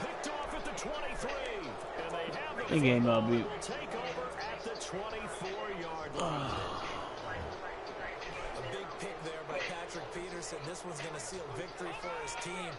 Picked off at the 23, and they have the football. Will take over at the 24-yard line. A big pick there by Patrick Peterson. This one's going to seal victory for his team.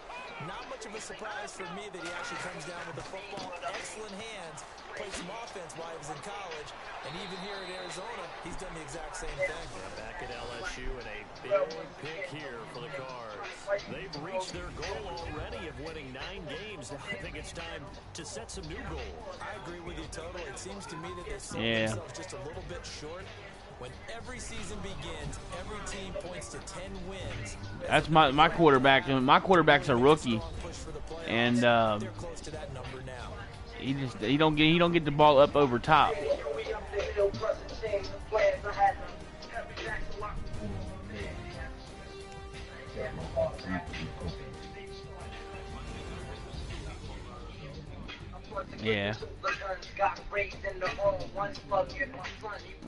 Not much of a surprise for me that he actually comes down with the football. Excellent hands. Played some offense while he was in college. And even here at Arizona, he's done the exact same thing. Yeah, back at LSU, and a big pick here for the Cards. They've reached their goal already of winning 9 games. Now I think it's time to set some new goals. I agree with you totally. It seems to me that they sold themselves just a little bit short. When every season begins, every team points to 10 wins. That's my quarterback. My quarterback's a rookie, and he don't get the ball up over top. Yeah.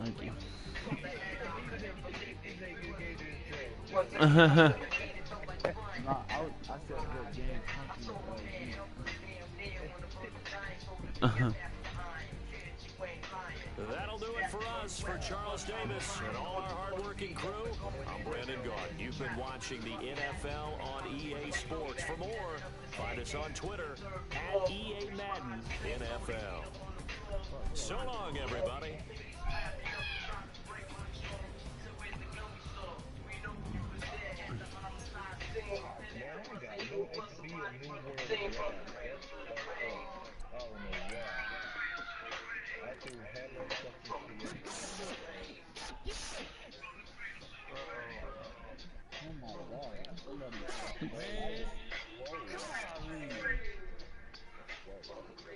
Thank you. That'll do it for us. For Charles Davis and all our hard-working crew, I'm Brandon Gaudin. You've been watching the NFL on EA Sports. For more, find us on Twitter at EA Madden NFL. So long, everybody.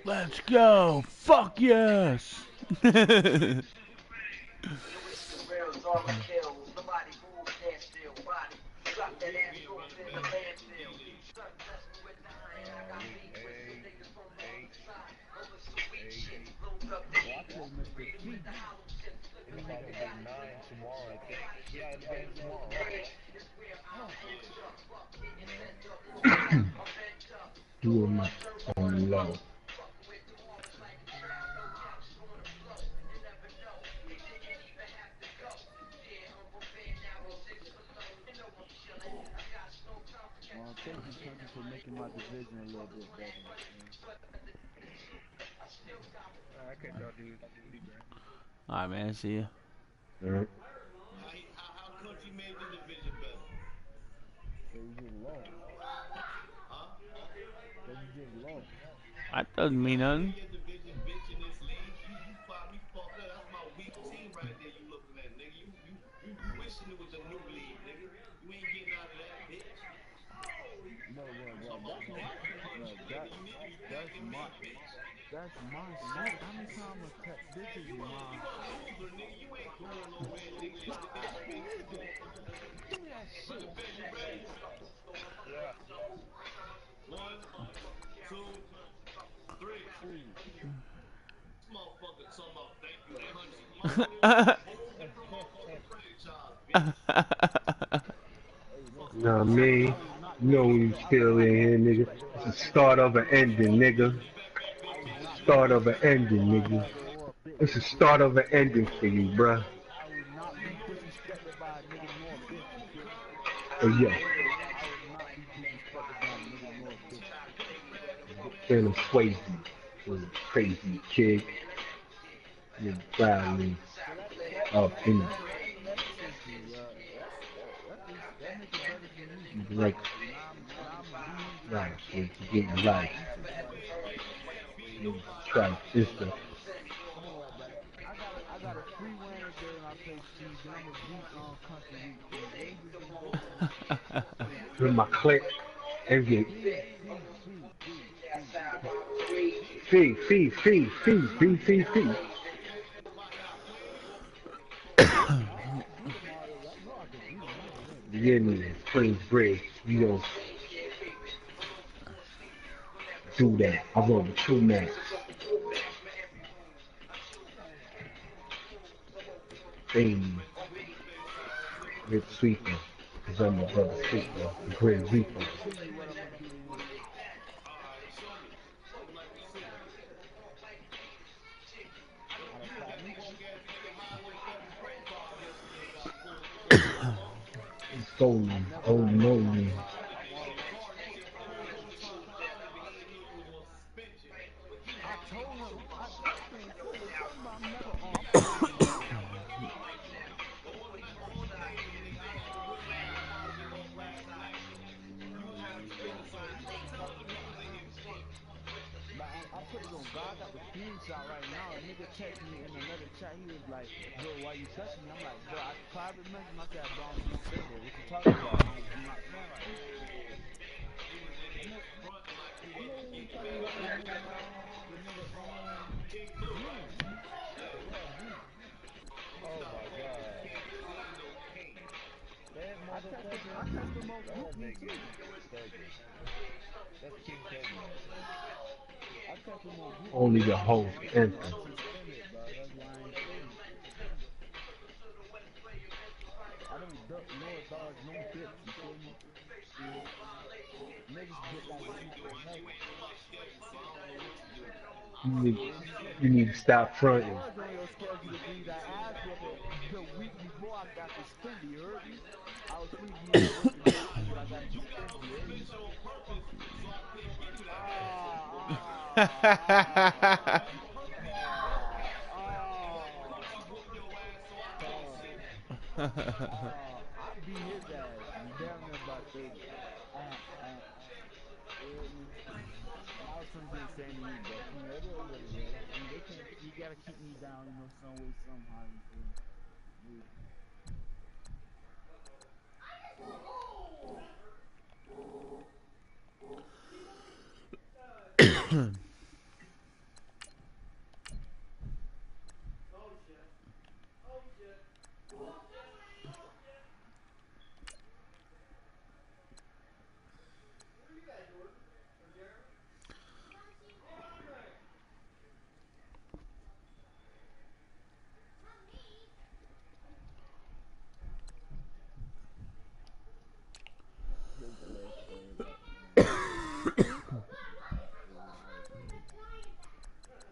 Let's go. Fuck yes. Do it on low. For making my division a little bit better. I can't y'all do it. All right, man. See ya. All right. How country made the division better? So you get low. Huh? So you get low. That doesn't mean nothing. Your division bitch in this league. You probably fucked up. That's my weak team right there you looking at, nigga. You wishing it was a new league, nigga. You ain't getting out of that, bitch. No, that's my shit. How many times I cut bitches in my... You ain't going nowhere, nigga. Give me that shit. Yeah. 1, 2, 3. This motherfucker talking about thank you, 800. Motherfucker, franchise, bitch. Hey, You listen, know what I mean? I was not You know when you still in here, nigga. It's the start of an ending, nigga. I was not Start of an disrespected ending, by a nigga. nigga or a bitch. It's the You feel start me? of an ending for you, bruh. I would not be disrespected by a nigga nor a bitch. You feel me? Hey, yo. I would not be disrespected by a nigga nor a bitch. Feeling Swayze. Crazy kid. You're proudly So up in that's essentially that make it better for me. like And I'm gonna be him right, twice. so to get life. Beat you twice. You try this stuff. Come on, brother. I got a free win today when I play Chiefs. Then I'm gonna beat Country Week 3. With my click and get Fee, fee, fee, fee, fee, fee. I can beat him already. I know I can beat him already. You get me? Queensbridge. You don't do that. I roll the true man. Hey, Rip Sweeper. Cause I'm the brother Sweeper. The Grim I'm Reaper. gonna tell you what I'm gonna do to him. Alright, show me. I would like to see. Out of That 5 minutes. punk ass nigga highway 30 credit card yesterday got pulled up in the mall. It's golden. Oh no, me. Nigga in the car, that shit pulled over trying to call, nigga. He ain't know you was on suspension. But you I happy told you him, sober. I can't tell you something, but I'm putting him in jail. All day, and they asked you what was you and Marvin off last night. You was on suspension, so you gonna tell them you was in here for what? But I put it on God. I got the screenshot right now. A nigga text me in another chat. He was like, bro, why you texting me? I'm like, bro, I private message him. I said, bro, I'm suspended. What you talking about? I'm not playing right now. You was in I here know, fronting like you I know wasn't what you getting talking mad. about. The nigga, King Lou, Demon. right? Yeah, Demon. Oh Nah, my man, God. you ain't no king. That I motherfucker. text him on That group me nigga too. is thugging. That's King thugging right there. I text him on group me Only too. the I told host him, I said, bro, enter. I'm suspended, bro. That's why I ain't say nothing. I don't duck nor dodge no bitch. You feel me? Niggas get So like what you slick as doing? heck. You ain't on my schedule, so I don't know what you doing. You need, Feel me? you need to stop I fronting. was on your schedule to give you that ass whooping the week before I got suspended. You heard me? I was finna give you that whooping next week, but I got You got suspended. on You heard me? suspension on purpose so I couldn't give you that ass whooping. Ah. Purposely whoop your ass so I couldn't see you. I beat his ass. Down there about 30. You heard me? And I was trying to do the same to you, but you know, it is what it is. They can't, you gotta keep me down, you know, some way, somehow, you feel me? His little story about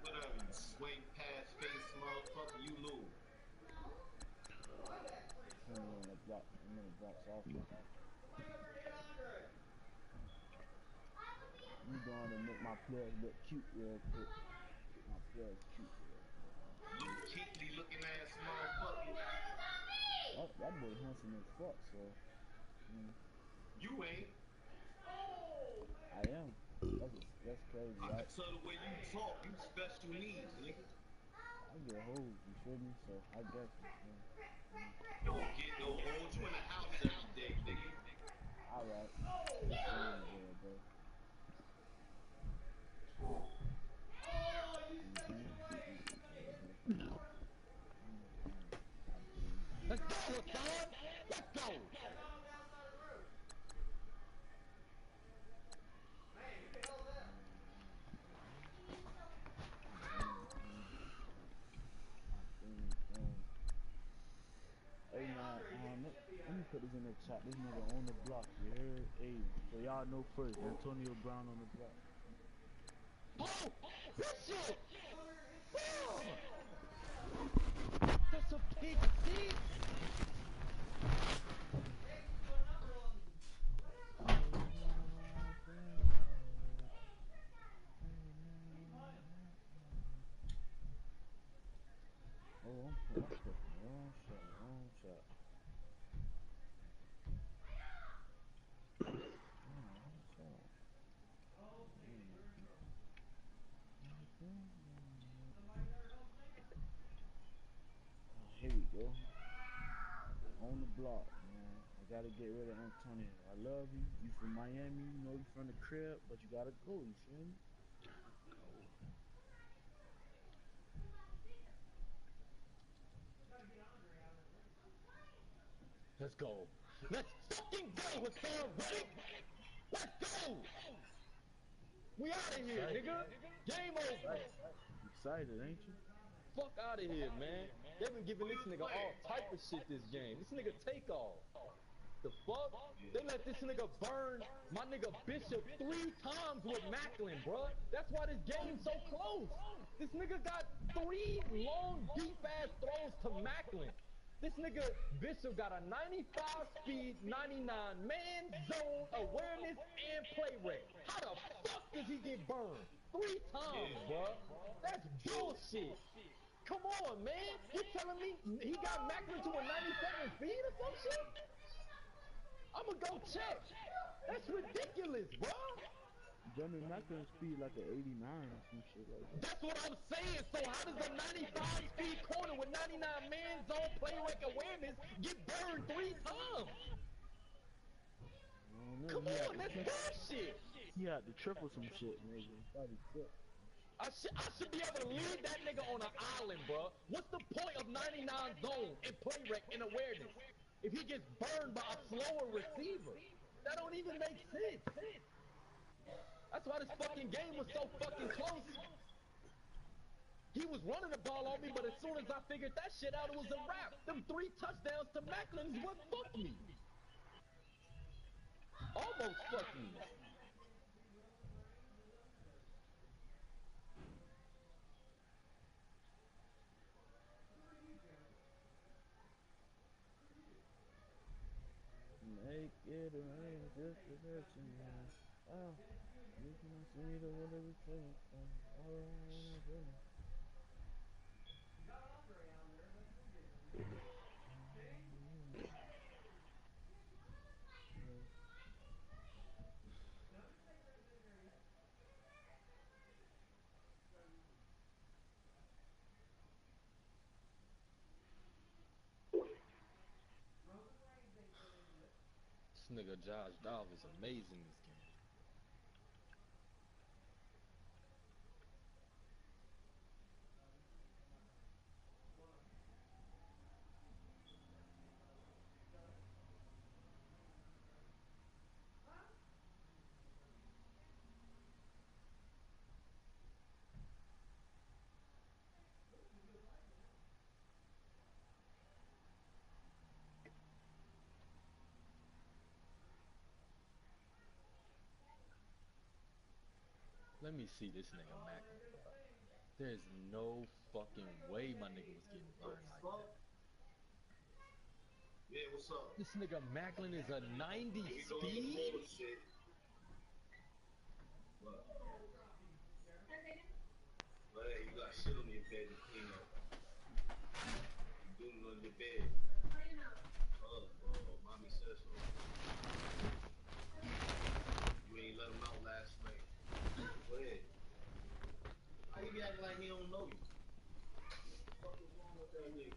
Whatever, you swing past face motherfucker, you lose. I'm gonna drop softball. I'm going to make my players look cute real quick. My players cute real quick. Little kinkly looking ass motherfucker. That boy handsome as fuck, so You ain't. I am. That's crazy, I can right? tell the way you talk, you special needs, nigga. I get hoes, you feel me? So I guess you feel me? You don't get no hoes, you in the house every day, nigga. Alright. It's fine, bro. put this in the chat. This nigga on the block. You heard? Hey, so y'all know first. Antonio Brown on the block. Oh, Bishop! Oh, that's a pick six. Oh, I'm pressing the wrong shot. Wrong shot. Wrong shot. Oh, here we go. On the block, man. I gotta get rid of Antonio. I love you. You from Miami. You know you from the crib, but you gotta go. You feel me? Let's go. Let's fucking go, Hassan. Ready? Let's go. We out of here, nigga. Game over. Excited, ain't you? Fuck out of here, man. They've been giving this nigga all type of shit this game. This nigga take off. The fuck? They let this nigga burn my nigga Bishop 3 times with Macklin, bruh. That's why this game's so close. This nigga got 3 long, deep-ass throws to Macklin. This nigga Bishop got a 95 speed, 99 man zone awareness and play rate. How the fuck does he get burned 3 times, bruh? That's bullshit. Come on, man. You telling me he got Macklin to a 97 speed or some shit? I'ma go check. That's ridiculous, bro. Jeremy Macklin speed like an 89 or some shit like that. That's what I'm saying. So how does a 95 speed corner with 99 man zone play rate awareness get burned 3 times? I don't know. Come on, that's bullshit. He had to triple some shit, maybe. Probably triple. I should be able to leave that nigga on an island, bro. What's the point of 99 zone and play rate and awareness if he gets burned by a slower receiver? That don't even make sense. That's why this fucking game was so fucking close. He was running the ball on me, but as soon as I figured that shit out, it was a wrap. Them 3 touchdowns to Macklin is what fucked me. Almost fucked me. Make it a rain, just a virgin, man. Oh, you can see the one that we came from. All around the room. This nigga Josh Dolph is amazing this game. Let me see this nigga Macklin. There's no fucking way my nigga was getting burned like that. Yeah, what's up? This nigga Macklin is a 90 We doing the speed? bullshit. What? Well, hey, you got shit on your bed to clean up. You doing it on your bed. Mommy says so. You ain't let him out last night. Go ahead. How you be acting like he don't know you? What the fuck is wrong with that nigga?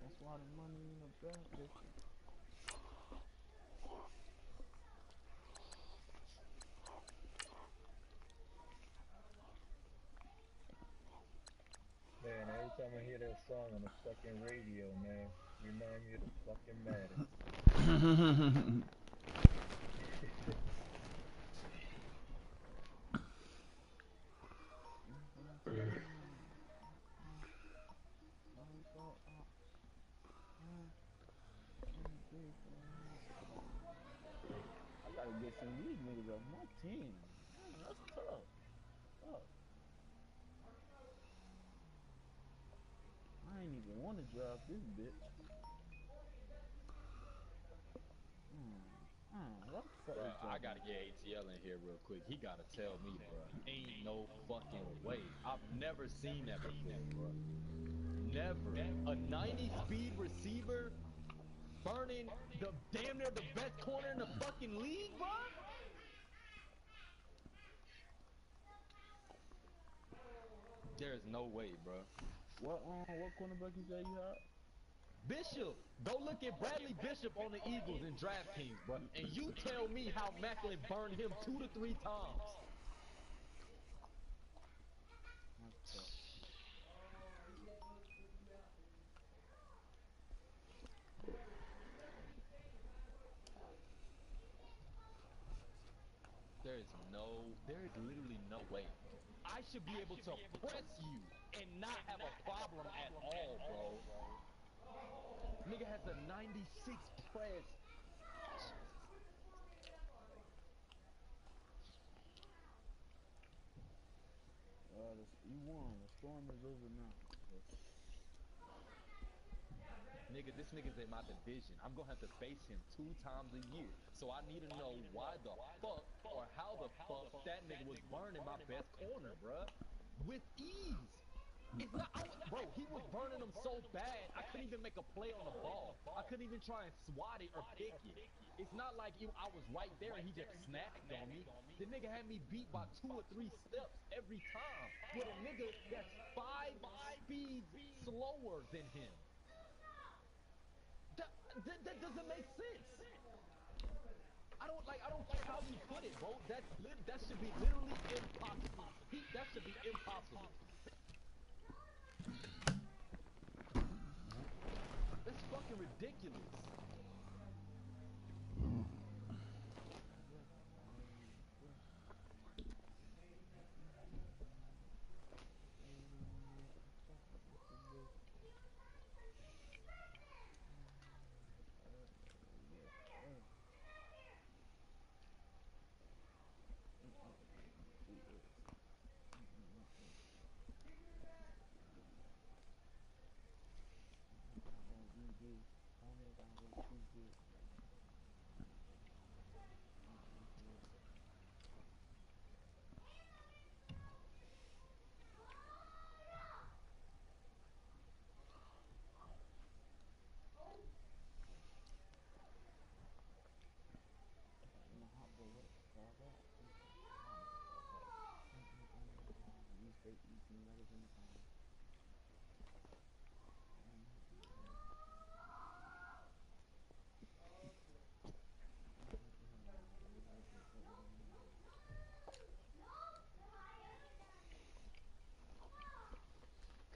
That's why the money in the back, bitch. time I hear that song on the fucking radio, man, remind me of the fucking Madden. I gotta get some of these niggas off my team. Man, that's tough. Fuck. I ain't even want to draft this bitch. What the fuck Bruh, is I dropping? gotta get ATL in here real quick. He gotta tell me, bruh. Ain't no fucking way. I've never seen that before, bruh. Never. A 90 speed receiver burning the damn near the best corner in the fucking league, bruh? There's no way, bruh. What cornerback you say you had? Bishop, go look at Bradley Bishop on the Eagles in DraftKings, bruh. And you tell me how Macklin burned him 2 to 3 times. That's tough. There is literally no way. I should be able to press you and not have a problem at all, bro. Nigga has a 96 press. You won. The storm is over now. Nigga, this nigga's in my division. I'm gonna have to face him 2 times a year. So I need to know why the fuck or how the fuck that nigga was burning my best corner, bruh. With ease. It's not, bro, he was burning them so bad, I couldn't even make a play on the ball. I couldn't even try and swat it or pick it. It's not like I was right there and he just snagged on me. The nigga had me beat by 2 or 3 steps every time with a nigga that's 5 speeds slower than him. That doesn't make sense. I don't care how you put it, bro. That should be literally impossible. That should be impossible. That's fucking ridiculous.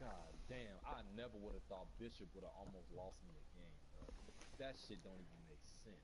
God damn, I never would have thought Bishop would have almost lost me a game, bro. That shit don't even make sense.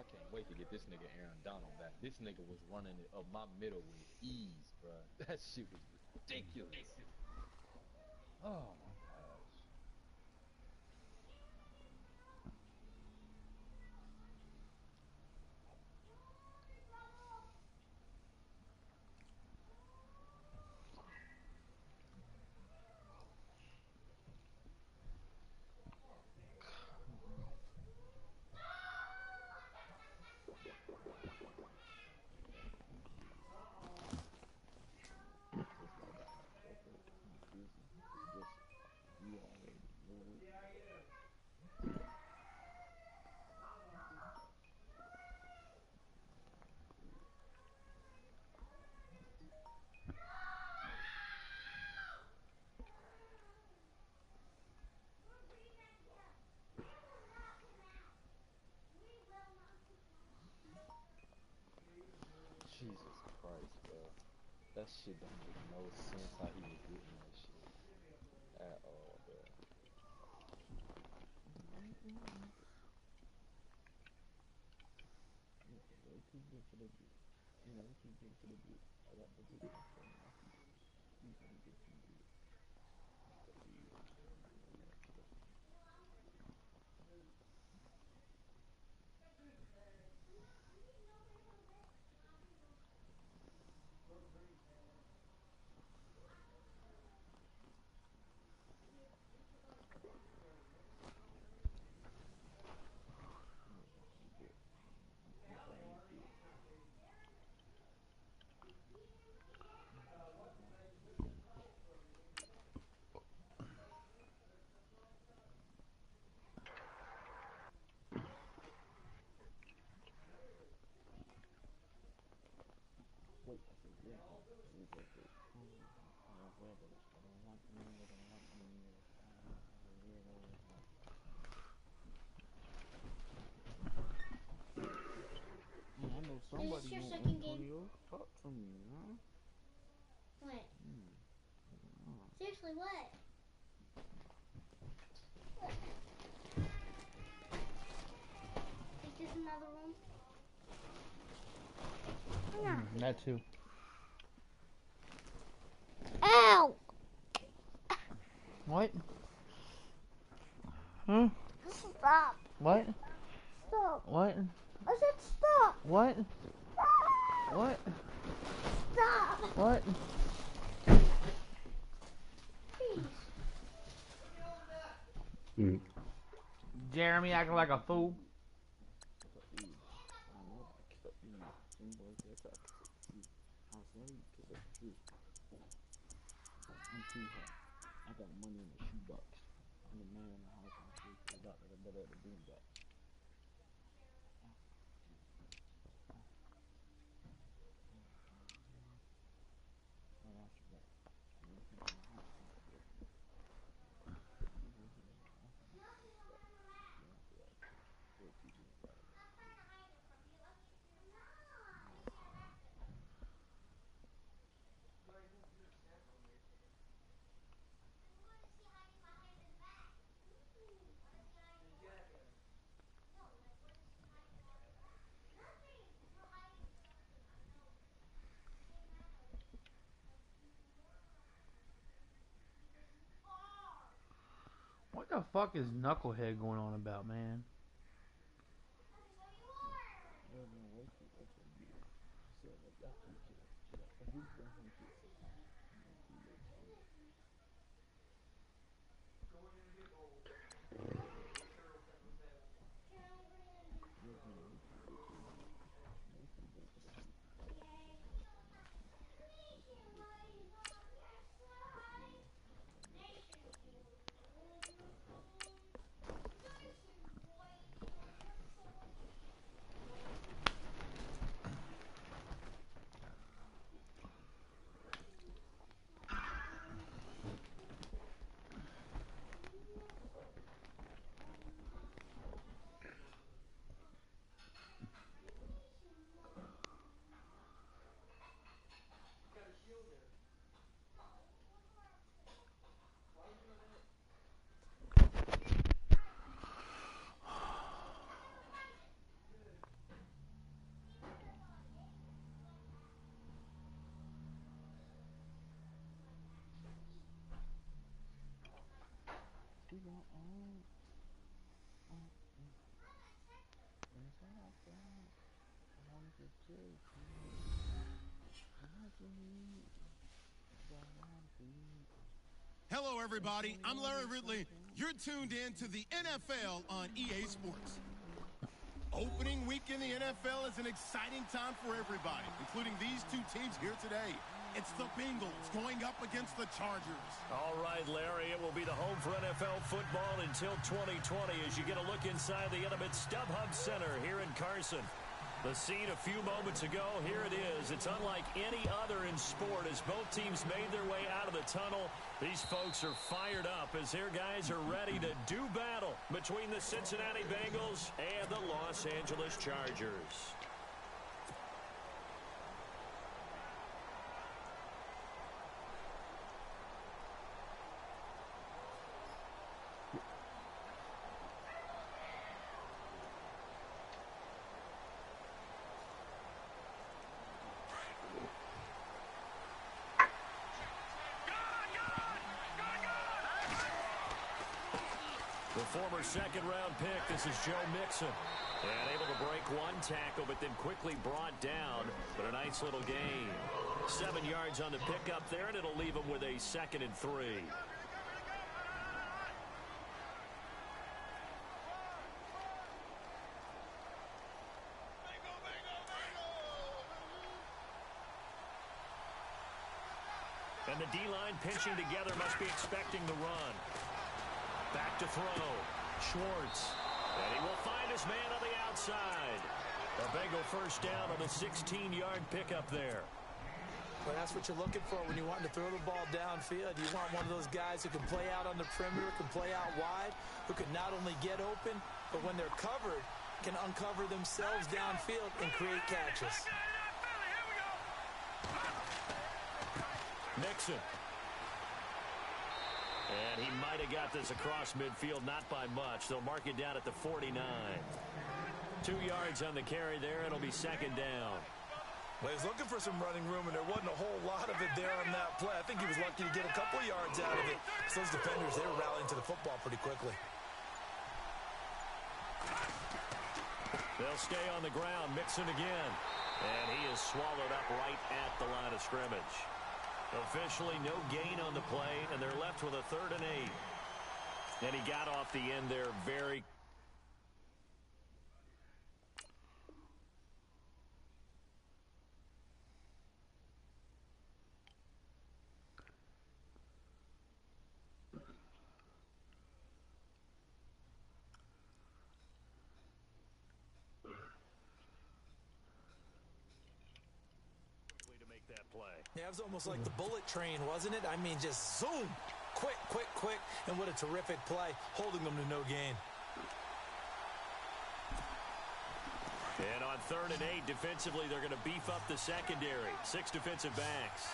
I can't wait to get this nigga Aaron Donald back. This nigga was running it up my middle with ease, bro. That shit was ridiculous. Oh my gosh. Jesus Christ, bro. That shit don't make no sense how he was getting that shit at all, bro. Way too good for the bitch. Way too good for the bitch. I got the bitch on front of my feet. You gonna get too good. Wait, I said, yeah, wait. I don't want me, I don't want me. Man, I know somebody Is this your want second game? Antonio. Talk to me, huh? What? Seriously, what? Is this another room? That too. Ow! What? Hmm? Stop. What? Stop. What? I said stop. What? Stop. What? Stop. What? Please. Mm. Jeremy acting like a fool. I'm too hot. I got money in the shoebox. I'm the man in the house. I'm free to the doctor, the better, the boombox. What the fuck is Knucklehead going on about, man? Hello, everybody. I'm Larry Ridley. You're tuned in to the NFL on EA Sports. Opening week in the NFL is an exciting time for everybody, including these two teams here today. It's the Bengals going up against the Chargers. All right, Larry, it will be the home for NFL football until 2020 as you get a look inside the intimate StubHub Center here in Carson. The scene a few moments ago, here it is. It's unlike any other in sport as both teams made their way out of the tunnel. These folks are fired up as their guys are ready to do battle between the Cincinnati Bengals and the Los Angeles Chargers. former second-round pick. This is Joe Mixon. And able to break one tackle, but then quickly brought down. But a nice little gain. 7 yards on the pickup there, and it'll leave him with a 2nd and 3. And the D-line pinching together, must be expecting the run. Back to throw. Schwartz. And he will find his man on the outside. A Bengal first down on a 16-yard pickup there. Well, that's what you're looking for when you want to throw the ball downfield. You want one of those guys who can play out on the perimeter, can play out wide, who can not only get open, but when they're covered, can uncover themselves downfield and create catches. Mixon. And he might have got this across midfield, not by much. They'll mark it down at the 49. 2 yards on the carry there. It'll be 2nd down. Well, he's looking for some running room, and there wasn't a whole lot of it there on that play. I think he was lucky to get a couple yards out of it. So those defenders, they were rallying to the football pretty quickly. They'll stay on the ground. Mixon again. And he is swallowed up right at the line of scrimmage. Officially no gain on the play, and they're left with a 3rd and 8. And he got off the end there very... Yeah, it was almost like the bullet train, wasn't it? I mean, just zoom, quick, quick, quick, and what a terrific play, holding them to no gain. And on 3rd and 8, defensively, they're going to beef up the secondary. 6 defensive backs.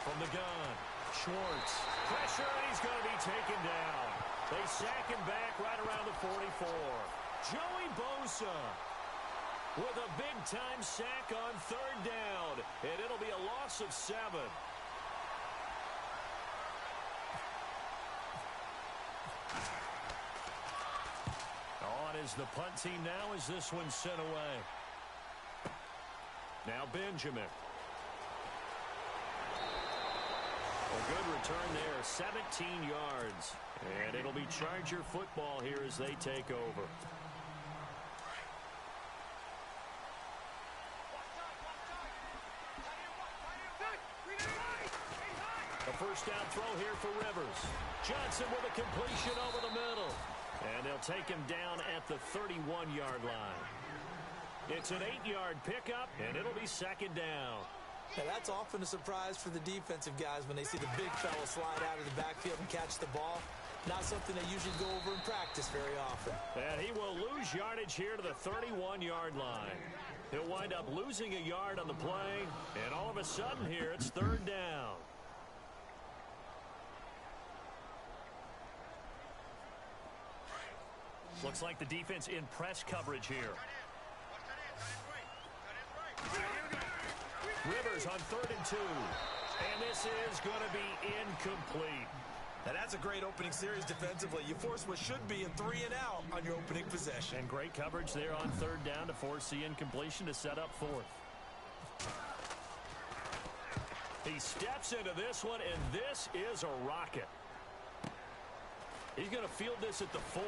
From the gun, Schwartz. Pressure, and he's going to be taken down. They sack him back right around the 44. Joey Bosa with a big-time sack on 3rd down, and it'll be a loss of 7. On is the punt team now as this one's sent away. Now Benjamin. A good return there, 17 yards. And it'll be Charger football here as they take over. A first down throw here for Rivers. Johnson with a completion over the middle. And they'll take him down at the 31-yard line. It's an 8-yard pickup, and it'll be 2nd down. Yeah, that's often a surprise for the defensive guys when they see the big fella slide out of the backfield and catch the ball. Not something they usually go over in practice very often. And he will lose yardage here to the 31-yard line. He'll wind up losing a yard on the play, and all of a sudden here it's 3rd down. Looks like the defense in press coverage here. Rivers on 3rd and 2. And this is going to be incomplete. Now that's a great opening series defensively. You force what should be a 3 and out on your opening possession. And great coverage there on 3rd down to force the incompletion to set up 4th. He steps into this one, and this is a rocket. He's going to field this at the 4.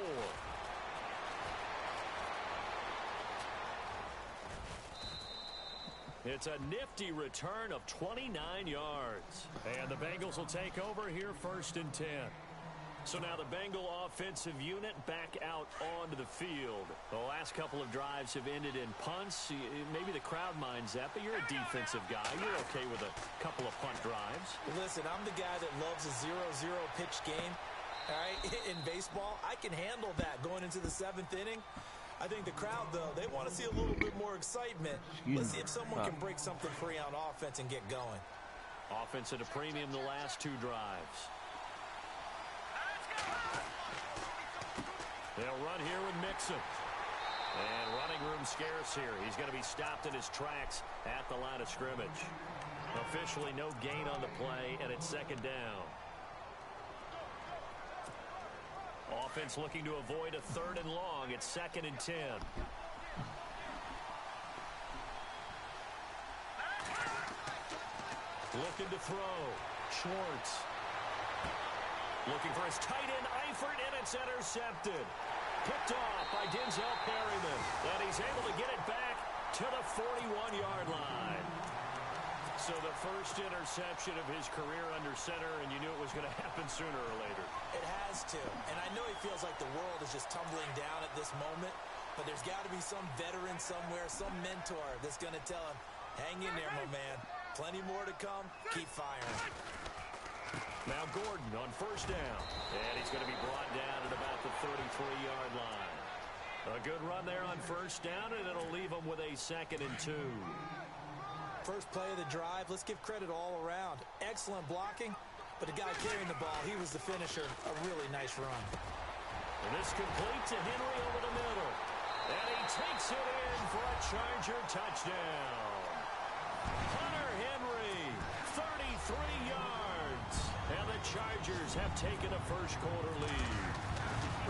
It's a nifty return of 29 yards. And the Bengals will take over here 1st and 10. So now the Bengal offensive unit back out onto the field. The last couple of drives have ended in punts. Maybe the crowd minds that, but you're a defensive guy. You're okay with a couple of punt drives. Listen, I'm the guy that loves a 0-0 pitch game. All right, in baseball, I can handle that going into the 7th inning. I think the crowd, though, they want to see a little bit more excitement. Let's see if someone can break something free on offense and get going. Offense at a premium the last 2 drives. They'll run here with Mixon. And running room scarce here. He's going to be stopped in his tracks at the line of scrimmage. Officially no gain on the play, and it's second down. Offense looking to avoid a 3rd and long. It's 2nd and 10. Looking to throw. Schwartz. Looking for his tight end, Eifert, and it's intercepted. Picked off by Denzel Perryman. And he's able to get it back to the 41-yard line. So the first interception of his career under center, and you knew it was going to happen sooner or later. It has to. And I know he feels like the world is just tumbling down at this moment, but there's got to be some veteran somewhere, some mentor that's going to tell him, hang in there, my man. Plenty more to come. Keep firing. Now Gordon on first down. And he's going to be brought down at about the 33-yard line. A good run there on first down, and it'll leave him with a 2nd and 2. First play of the drive, let's give credit all around. Excellent blocking, but the guy carrying the ball, he was the finisher. A really nice run. And this complete to Henry over the middle. And he takes it in for a Charger touchdown. Hunter Henry, 33 yards. And the Chargers have taken a first-quarter lead.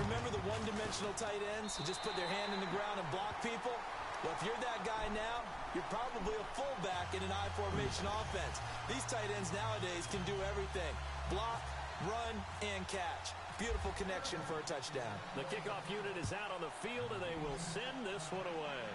Remember the one-dimensional tight ends who just put their hand in the ground and block people? Well, if you're that guy now, you're probably a fullback in an I-formation offense. These tight ends nowadays can do everything. Block, run, and catch. Beautiful connection for a touchdown. The kickoff unit is out on the field, and they will send this one away.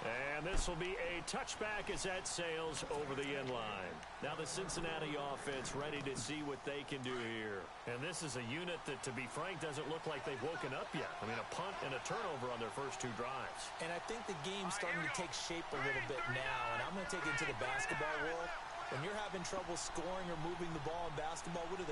And this will be a touchback as that sails over the end line. Now the Cincinnati offense ready to see what they can do here. And this is a unit that, to be frank, doesn't look like they've woken up yet. I mean, a punt and a turnover on their first 2 drives. And I think the game's starting to take shape a little bit now. And I'm going to take it into the basketball world. When you're having trouble scoring or moving the ball in basketball, what do?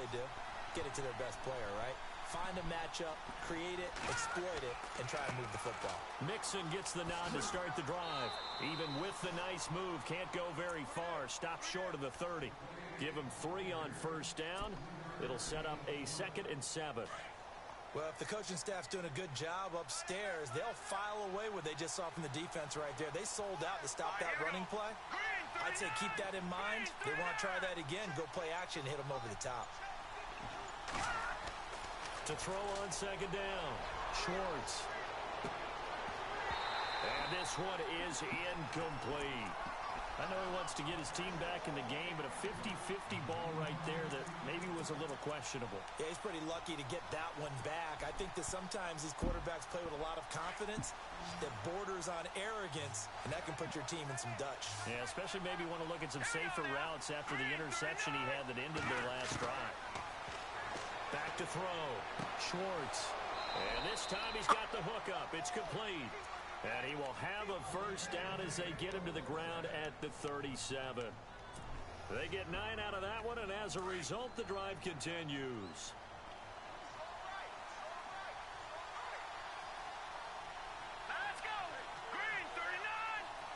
Get it to their best player, right? Find a matchup, create it, exploit it, and try to move the football. Mixon gets the nod to start the drive. Even with the nice move, can't go very far. Stop short of the 30. Give him 3 on first down. It'll set up a 2nd and 7. Well, if the coaching staff's doing a good job upstairs, they'll file away what they just saw from the defense right there. They sold out to stop that running play. I'd say keep that in mind. They want to try that again, go play action, hit them over the top. To throw on second down, Schwartz. And this one is incomplete. I know he wants to get his team back in the game, but a 50-50 ball right there that maybe was a little questionable. Yeah, he's pretty lucky to get that one back. I think that sometimes these quarterbacks play with a lot of confidence that borders on arrogance, and that can put your team in some Dutch. Yeah, especially maybe want to look at some safer routes after the interception he had that ended their last drive. Back to throw. Schwartz. And this time he's got the hook up. It's complete. And he will have a first down as they get him to the ground at the 37. They get 9 out of that one, and as a result, the drive continues. Let's go! Green 39!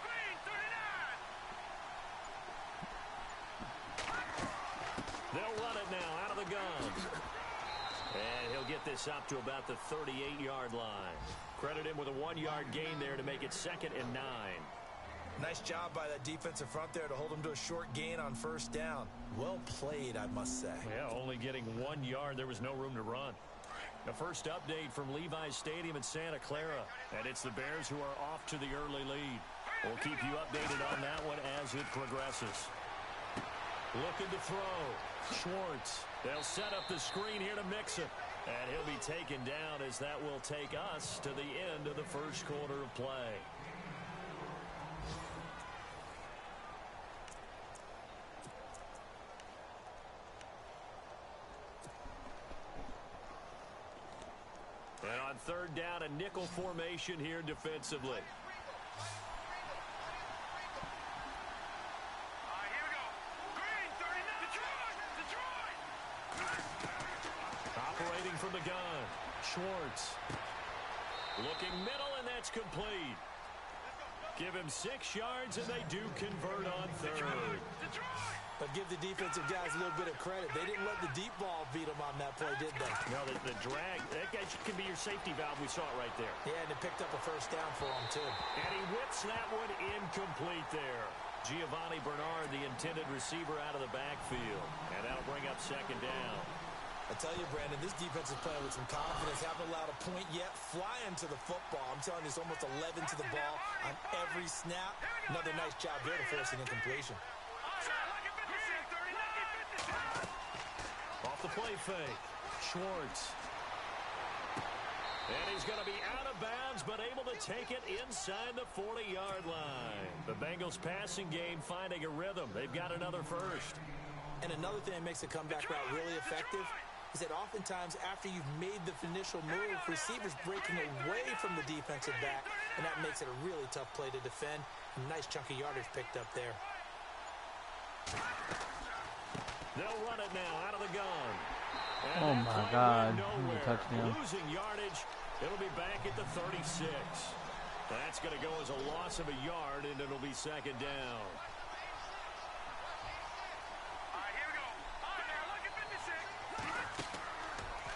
Green 39! They'll run it now out of the gun. And he'll get this up to about the 38-yard line. Credit him with a 1-yard gain there to make it 2nd and 9. Nice job by that defensive front there to hold him to a short gain on first down. Well played, I must say. Yeah, only getting 1 yard. There was no room to run. The first update from Levi's Stadium in Santa Clara. And it's the Bears who are off to the early lead. We'll keep you updated on that one as it progresses. Looking to throw. Schwartz. They'll set up the screen here to Mixon. And he'll be taken down as that will take us to the end of the first quarter of play. And on third down, a nickel formation here defensively. Operating from the gun, Schwartz. Looking middle, and that's complete. Give him 6 yards, and they do convert on third. But give the defensive guys a little bit of credit. They didn't let the deep ball beat them on that play, did they? No, the drag, that guy can be your safety valve. We saw it right there. Yeah, and it picked up a first down for him, too. And he whips that one incomplete there. Giovanni Bernard, the intended receiver, out of the backfield. And that'll bring up second down. I tell you, Brandon, this defense is playing with some confidence. Haven't allowed a point yet. Flying to the football. I'm telling you, it's almost 11 to the ball on every snap. Another nice job there to force an incompletion. Off the play fake. Schwartz. And he's going to be out of bounds, but able to take it inside the 40-yard line. The Bengals passing game finding a rhythm. They've got another first. And another thing that makes the comeback route really effective is that oftentimes after you've made the initial move, receivers breaking away from the defensive back, and that makes it a really tough play to defend. A nice chunk of yardage picked up there. They'll run it now out of the gun. And Oh my God, touchdown. Losing yardage. It'll be back at the 36. That's going to go as a loss of a yard, and it'll be second down.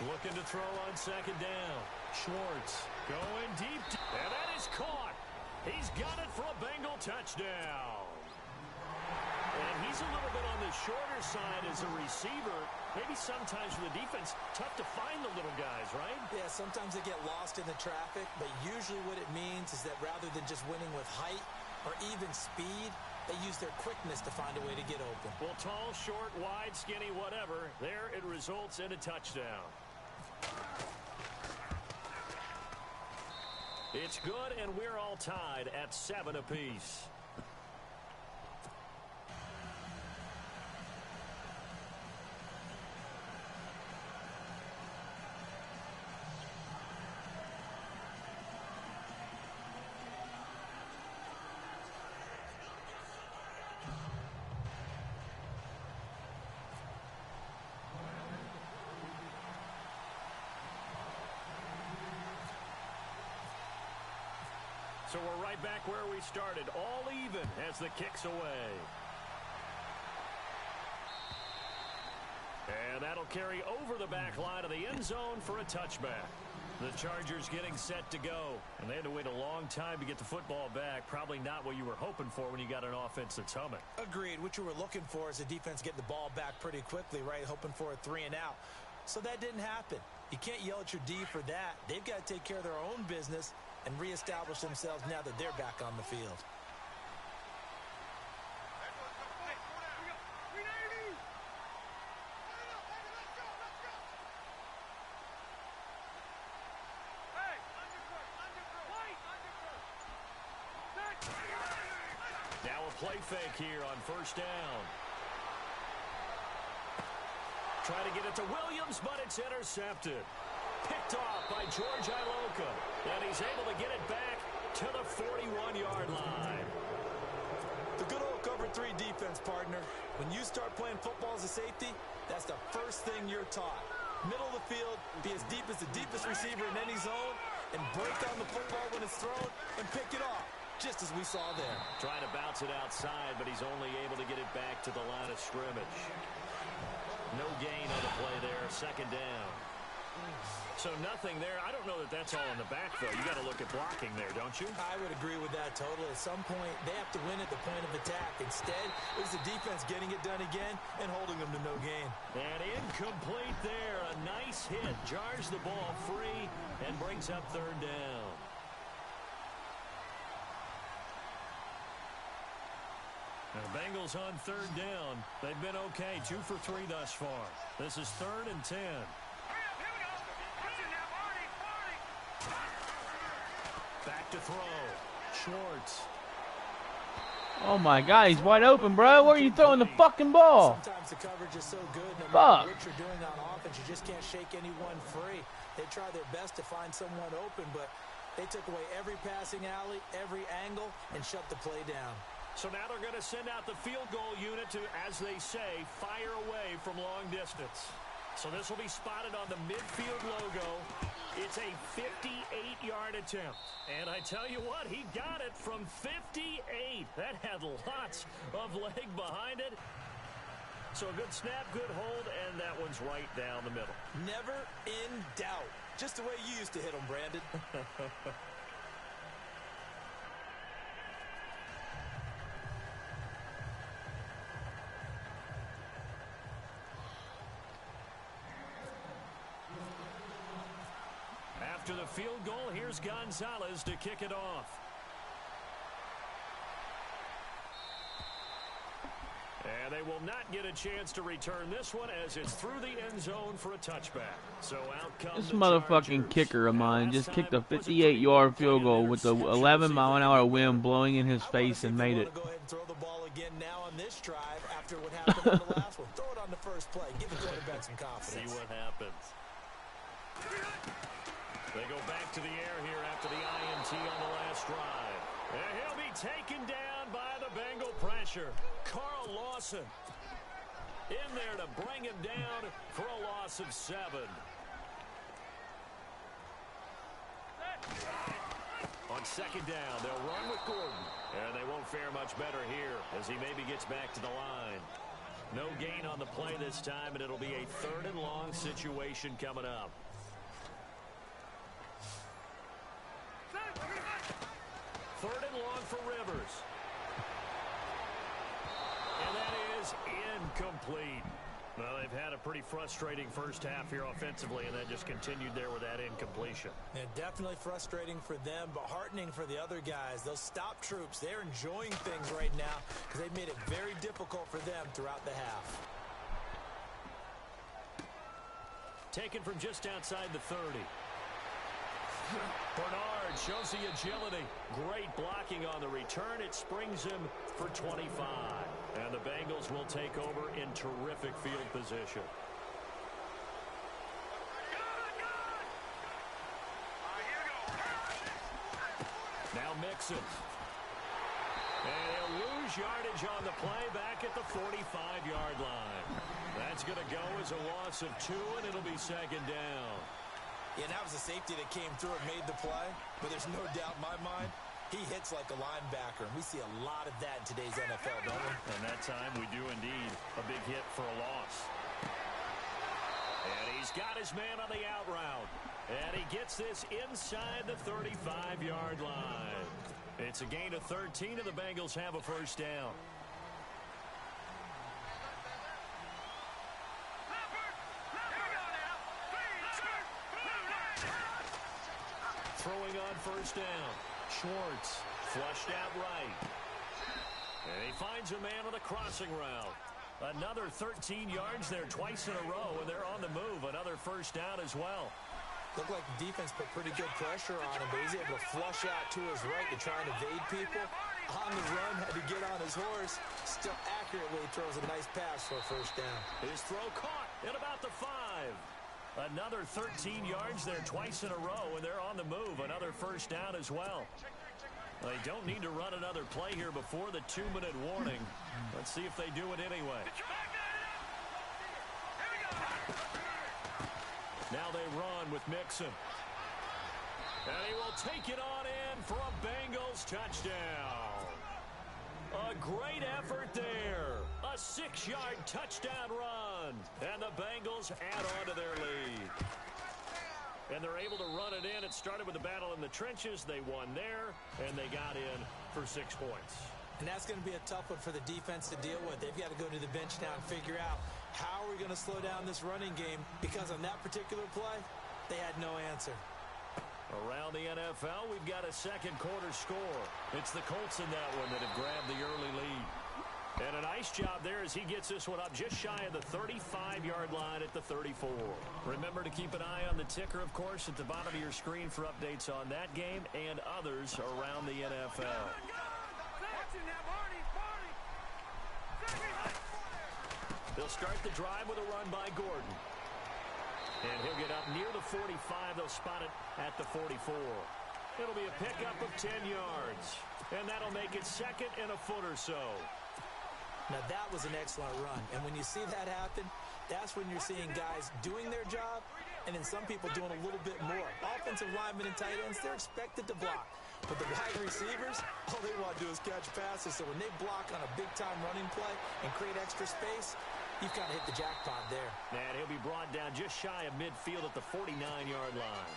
Looking to throw on second down. Schwartz going deep. And that is caught. He's got it for a Bengal touchdown. And he's a little bit on the shorter side as a receiver. Maybe sometimes for the defense, tough to find the little guys, right? Yeah, sometimes they get lost in the traffic, but usually what it means is that rather than just winning with height or even speed, they use their quickness to find a way to get open. Well, tall, short, wide, skinny, whatever, there it results in a touchdown. It's good, and we're all tied at 7 apiece. So we're right back where we started, all even as the kick's away. And that'll carry over the back line of the end zone for a touchback. The Chargers getting set to go. And they had to wait a long time to get the football back. Probably not what you were hoping for when you got an offense that's humming. Agreed. What you were looking for is the defense getting the ball back pretty quickly, right? Hoping for a 3 and out. So that didn't happen. You can't yell at your D for that. They've got to take care of their own business and reestablish themselves now that they're back on the field. Now a play fake here on first down. Try to get it to Williams, but it's intercepted. Picked off by George Iloka. And he's able to get it back to the 41-yard line. The good old cover 3 defense, partner. When you start playing football as a safety, that's the first thing you're taught. Middle of the field, be as deep as the deepest receiver in any zone, and break down the football when it's thrown and pick it off, just as we saw there. Trying to bounce it outside, but he's only able to get it back to the line of scrimmage. No gain on the play there, second down. So nothing there. I don't know that that's all in the back, though. You got to look at blocking there, don't you? I would agree with that totally. At some point, they have to win at the point of attack. Instead, it was the defense getting it done again and holding them to no gain. And incomplete there. A nice hit. Jars the ball free and brings up third down. The Bengals on third down. They've been okay. 2 for 3 thus far. This is 3rd and 10. Back to throw. Schwartz. Oh my God, he's wide open, bro. Where are you throwing the fucking ball? Sometimes the coverage is so good, no Fuck. matter what you're doing on offense, you just can't shake anyone free. They try their best to find someone open, but they took away every passing alley, every angle, and shut the play down. So now they're going to send out the field goal unit to, as they say, fire away from long distance. So this will be spotted on the midfield logo. It's a 58-yard attempt. And I tell you what, he got it from 58. That had lots of leg behind it. So a good snap, good hold, and that one's right down the middle. Never in doubt. Just the way you used to hit them, Brandon. After the field goal, here's Gonzalez to kick it off. And they will not get a chance to return this one as it's through the end zone for a touchback. So out comes This the motherfucking Chargers. kicker of mine just kicked a 58-yard field goal with the 11-mile-an-hour wind blowing in his face and made it. Go ahead and throw the ball again now on this drive after what happened on the last one. Throw it on the first play. Give the quarterback some confidence. See what happens. They go back to the air here after the INT on the last drive. And he'll be taken down by the Bengal pressure. Carl Lawson in there to bring him down for a loss of 7. On second down, they'll run with Gordon. And they won't fare much better here as he maybe gets back to the line. No gain on the play this time, and it'll be a 3rd and long situation coming up. 3rd and long for Rivers. And that is incomplete. Well, they've had a pretty frustrating first half here offensively, and that just continued there with that incompletion. Yeah, definitely frustrating for them, but heartening for the other guys. Those stop troops, they're enjoying things right now because they've made it very difficult for them throughout the half. Taken from just outside the 30. Bernard shows the agility. Great blocking on the return. It springs him for 25. And the Bengals will take over in terrific field position. Now Mixon. And he'll lose yardage on the play back at the 45-yard line. That's going to go as a loss of 2, and it'll be second down. Yeah, that was a safety that came through and made the play, but there's no doubt in my mind, he hits like a linebacker, and we see a lot of that in today's NFL, don't we? And that time we do indeed a big hit for a loss. And he's got his man on the out route. And he gets this inside the 35-yard line. It's a gain of 13, and the Bengals have a first down. Throwing on first down. Schwartz flushed out right. And he finds a man on the crossing route. Another 13 yards there twice in a row, and they're on the move. Another first down as well. Looked like the defense put pretty good pressure on him, but he's able to flush out to his right to try and evade people. On the run, had to get on his horse. Still accurately throws a nice pass for a first down. His throw caught at about the 5. Another 13 yards there twice in a row, and they're on the move. Another first down as well. They don't need to run another play here before the 2-minute warning. Let's see if they do it anyway. Now they run with Mixon. And he will take it on in for a Bengals touchdown. A great effort there. A 6-yard touchdown run. And the Bengals add on to their lead. And they're able to run it in. It started with a battle in the trenches. They won there, and they got in for 6 points. And that's going to be a tough one for the defense to deal with. They've got to go to the bench now and figure out how are we going to slow down this running game, because on that particular play, they had no answer. Around the NFL, we've got a second quarter score. It's the Colts in that one that have grabbed the early lead. And a nice job there as he gets this one up just shy of the 35-yard line at the 34. Remember to keep an eye on the ticker, of course, at the bottom of your screen for updates on that game and others around the NFL. They'll start the drive with a run by Gordon. And he'll get up near the 45. They'll spot it at the 44. It'll be a pickup of 10 yards. And that'll make it second and a foot or so. Now, that was an excellent run. And when you see that happen, That's when you're seeing guys doing their job and then some people doing a little bit more. Offensive linemen and tight ends, they're expected to block. But the wide receivers, all they want to do is catch passes. So when they block on a big-time running play and create extra space, you've got to hit the jackpot there. And he'll be brought down just shy of midfield at the 49-yard line.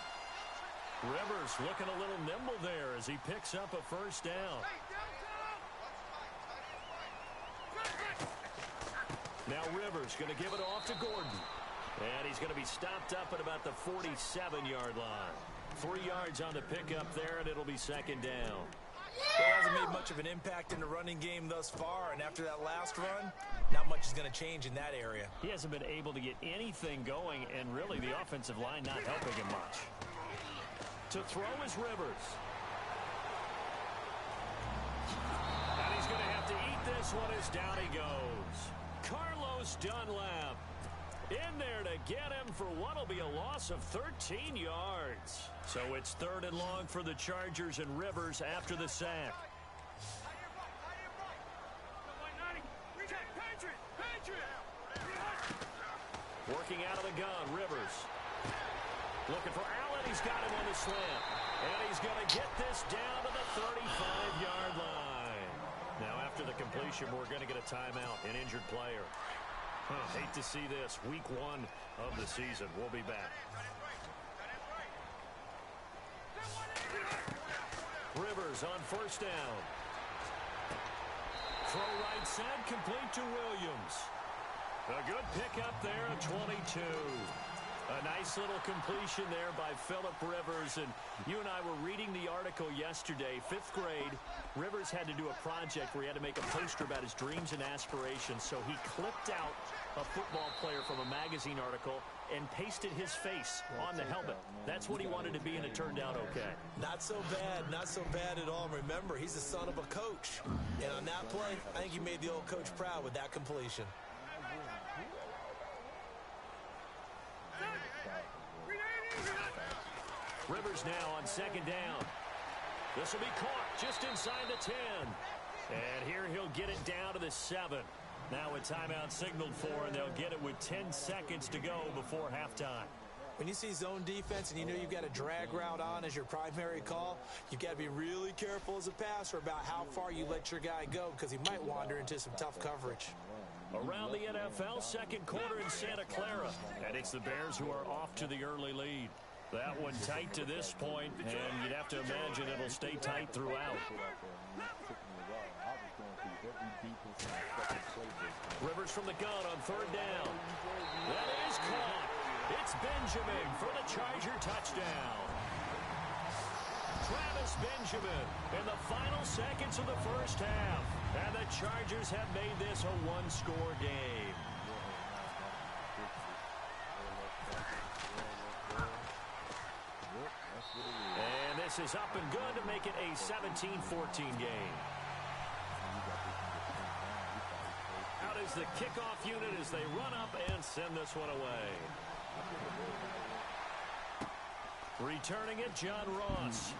Rivers looking a little nimble there as he picks up a first down. Now Rivers going to give it off to Gordon. And he's going to be stopped up at about the 47-yard line. 3 yards on the pickup there, and it'll be second down. He hasn't made much of an impact in the running game thus far, and after that last run, not much is going to change in that area. He hasn't been able to get anything going, and really the offensive line not helping him much. To throw is Rivers. And he's going to have to eat this one as down he goes. Carlos Dunlap in there to get him for what will be a loss of 13 yards. So it's 3rd and long for the Chargers and Rivers after the sack. Working out of the gun, Rivers. Looking for Allen. He's got him on the slant. And he's going to get this down to the 35-yard line. Now, after the completion, we're going to get a timeout, an injured player. Hate to see this. Week 1 of the season. We'll be back. Rivers on first down. Throw right side, complete to Williams. A good pickup there at 22. A nice little completion there by Phillip Rivers. And you and I were reading the article yesterday, 5th grade. Rivers had to do a project where he had to make a poster about his dreams and aspirations. So he clipped out a football player from a magazine article and pasted his face on the helmet. That's what he wanted to be, and it turned out okay. Not so bad at all. Remember, he's the son of a coach. And on that play, I think he made the old coach proud with that completion. Rivers now on second down. This will be caught just inside the 10. And here he'll get it down to the 7. Now a timeout signaled for, and they'll get it with 10 seconds to go before halftime. When you see zone defense and you know you've got a drag route on as your primary call, you've got to be really careful as a passer about how far you let your guy go because he might wander into some tough coverage. Around the NFL, second quarter in Santa Clara. And it's the Bears who are off to the early lead. That one tight to this point, and you'd have to imagine it'll stay tight throughout. Rivers from the gun on third down. That is caught. It's Benjamin for the Charger touchdown. Travis Benjamin in the final seconds of the first half. And the Chargers have made this a one-score game. And this is up and good to make it a 17-14 game. Out is the kickoff unit as they run up and send this one away. Returning it, John Ross.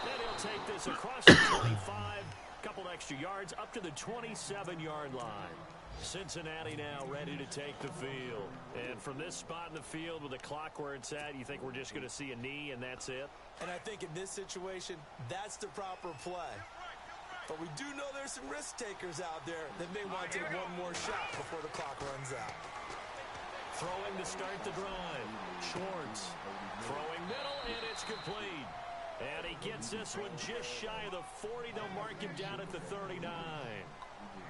Then he'll take this across the 25, couple extra yards up to the 27-yard line. Cincinnati now ready to take the field. And from this spot in the field with the clock where it's at, you think we're just going to see a knee and that's it? And I think in this situation, that's the proper play. But we do know there's some risk takers out there that may want to take one more shot before the clock runs out. Throwing to start the drive. Schwartz throwing middle, and it's complete. And he gets this one just shy of the 40. They'll mark him down at the 39.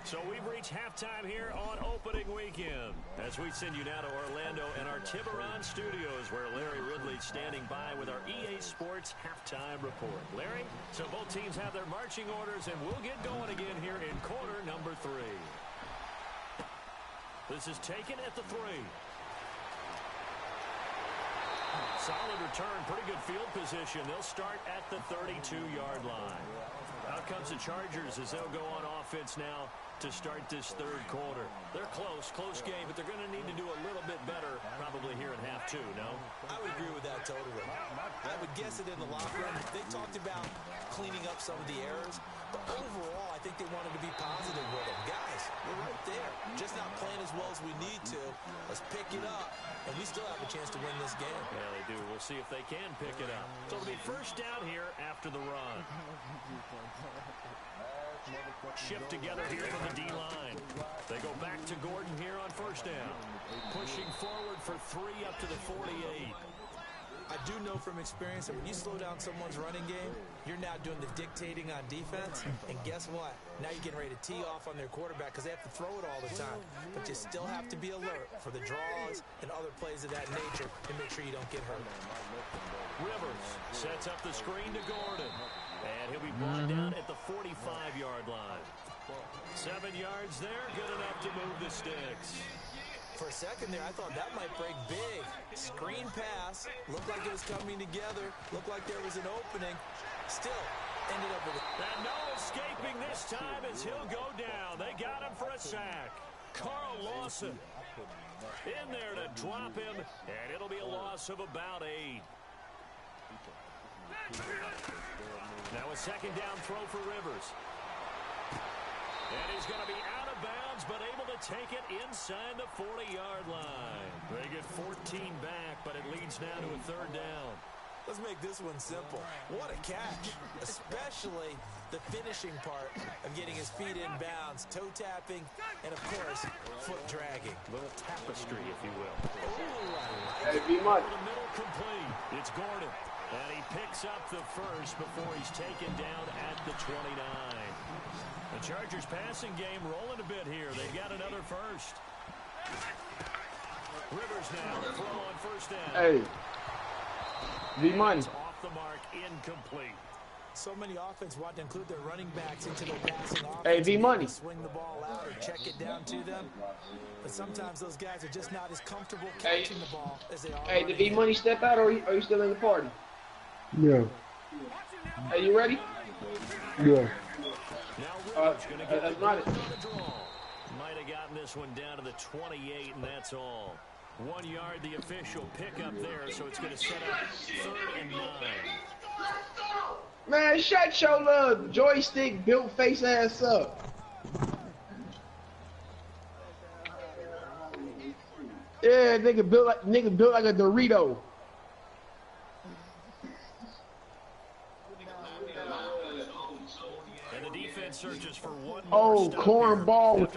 So we've reached halftime here on opening weekend as we send you now to Orlando and our Tiburon studios where Larry Ridley's standing by with our EA Sports halftime report. Larry, so both teams have their marching orders and we'll get going again here in quarter number 3. This is taken at the 3. Solid return, pretty good field position. They'll start at the 32-yard line. Out comes the Chargers as they'll go on offense now to start this third quarter. They're close game, but they're going to need to do a little bit better probably here in half two, no? I would agree with that totally. I would guess it in the locker room. They talked about cleaning up some of the errors, but overall, I think they wanted to be positive with them. Guys, we're right there. Just not playing as well as we need to. Let's pick it up, and we still have a chance to win this game. Yeah, they do. We'll see if they can pick it up. So it'll be first down here after the run. Shift together here from the D-line. They go back to Gordon here on first down. Pushing forward for 3 up to the 48. I do know from experience that when you slow down someone's running game, you're now doing the dictating on defense. And guess what? Now you're getting ready to tee off on their quarterback because they have to throw it all the time. But you still have to be alert for the draws and other plays of that nature to make sure you don't get hurt. Rivers sets up the screen to Gordon. And he'll be brought down at the 45-yard line. 7 yards there, good enough to move the sticks. For a second there, I thought that might break big. Screen pass. Looked like it was coming together. Looked like there was an opening. Still, ended up with it. And no escaping this time as he'll go down. They got him for a sack. Carl Lawson in there to drop him, and it'll be a loss of about 8. Now a second down throw for Rivers. And he's going to be out of bounds, but able to take it inside the 40-yard line. They get 14 back, but it leads now to a third down. Let's make this one simple. What a catch, especially the finishing part of getting his feet in bounds, toe tapping, and of course, foot dragging. A little tapestry, if you will. Ooh, Hey, be much. The middle complete. It's Gordon. And he picks up the first before he's taken down at the 29. The Chargers passing game rolling a bit here. They've got another first. Rivers now to throw on first down. Hey. V-Money. Off the mark, incomplete. So many offense want to include their running backs into their passing offense. Hey, V-Money. Swing the ball out or check it down to them. But sometimes those guys are just not as comfortable catching the ball as they are. Hey, did V-Money step out or are you still in the party? Yeah. Are you ready? Yeah. That's not it. Might have gotten this one down to the 28, and that's all. 1 yard, the official pickup there, so it's going to set up 3rd and 9. Man, shut your little joystick built face ass up. Yeah, nigga built like a Dorito. And the defense searches for one Oh, cornball with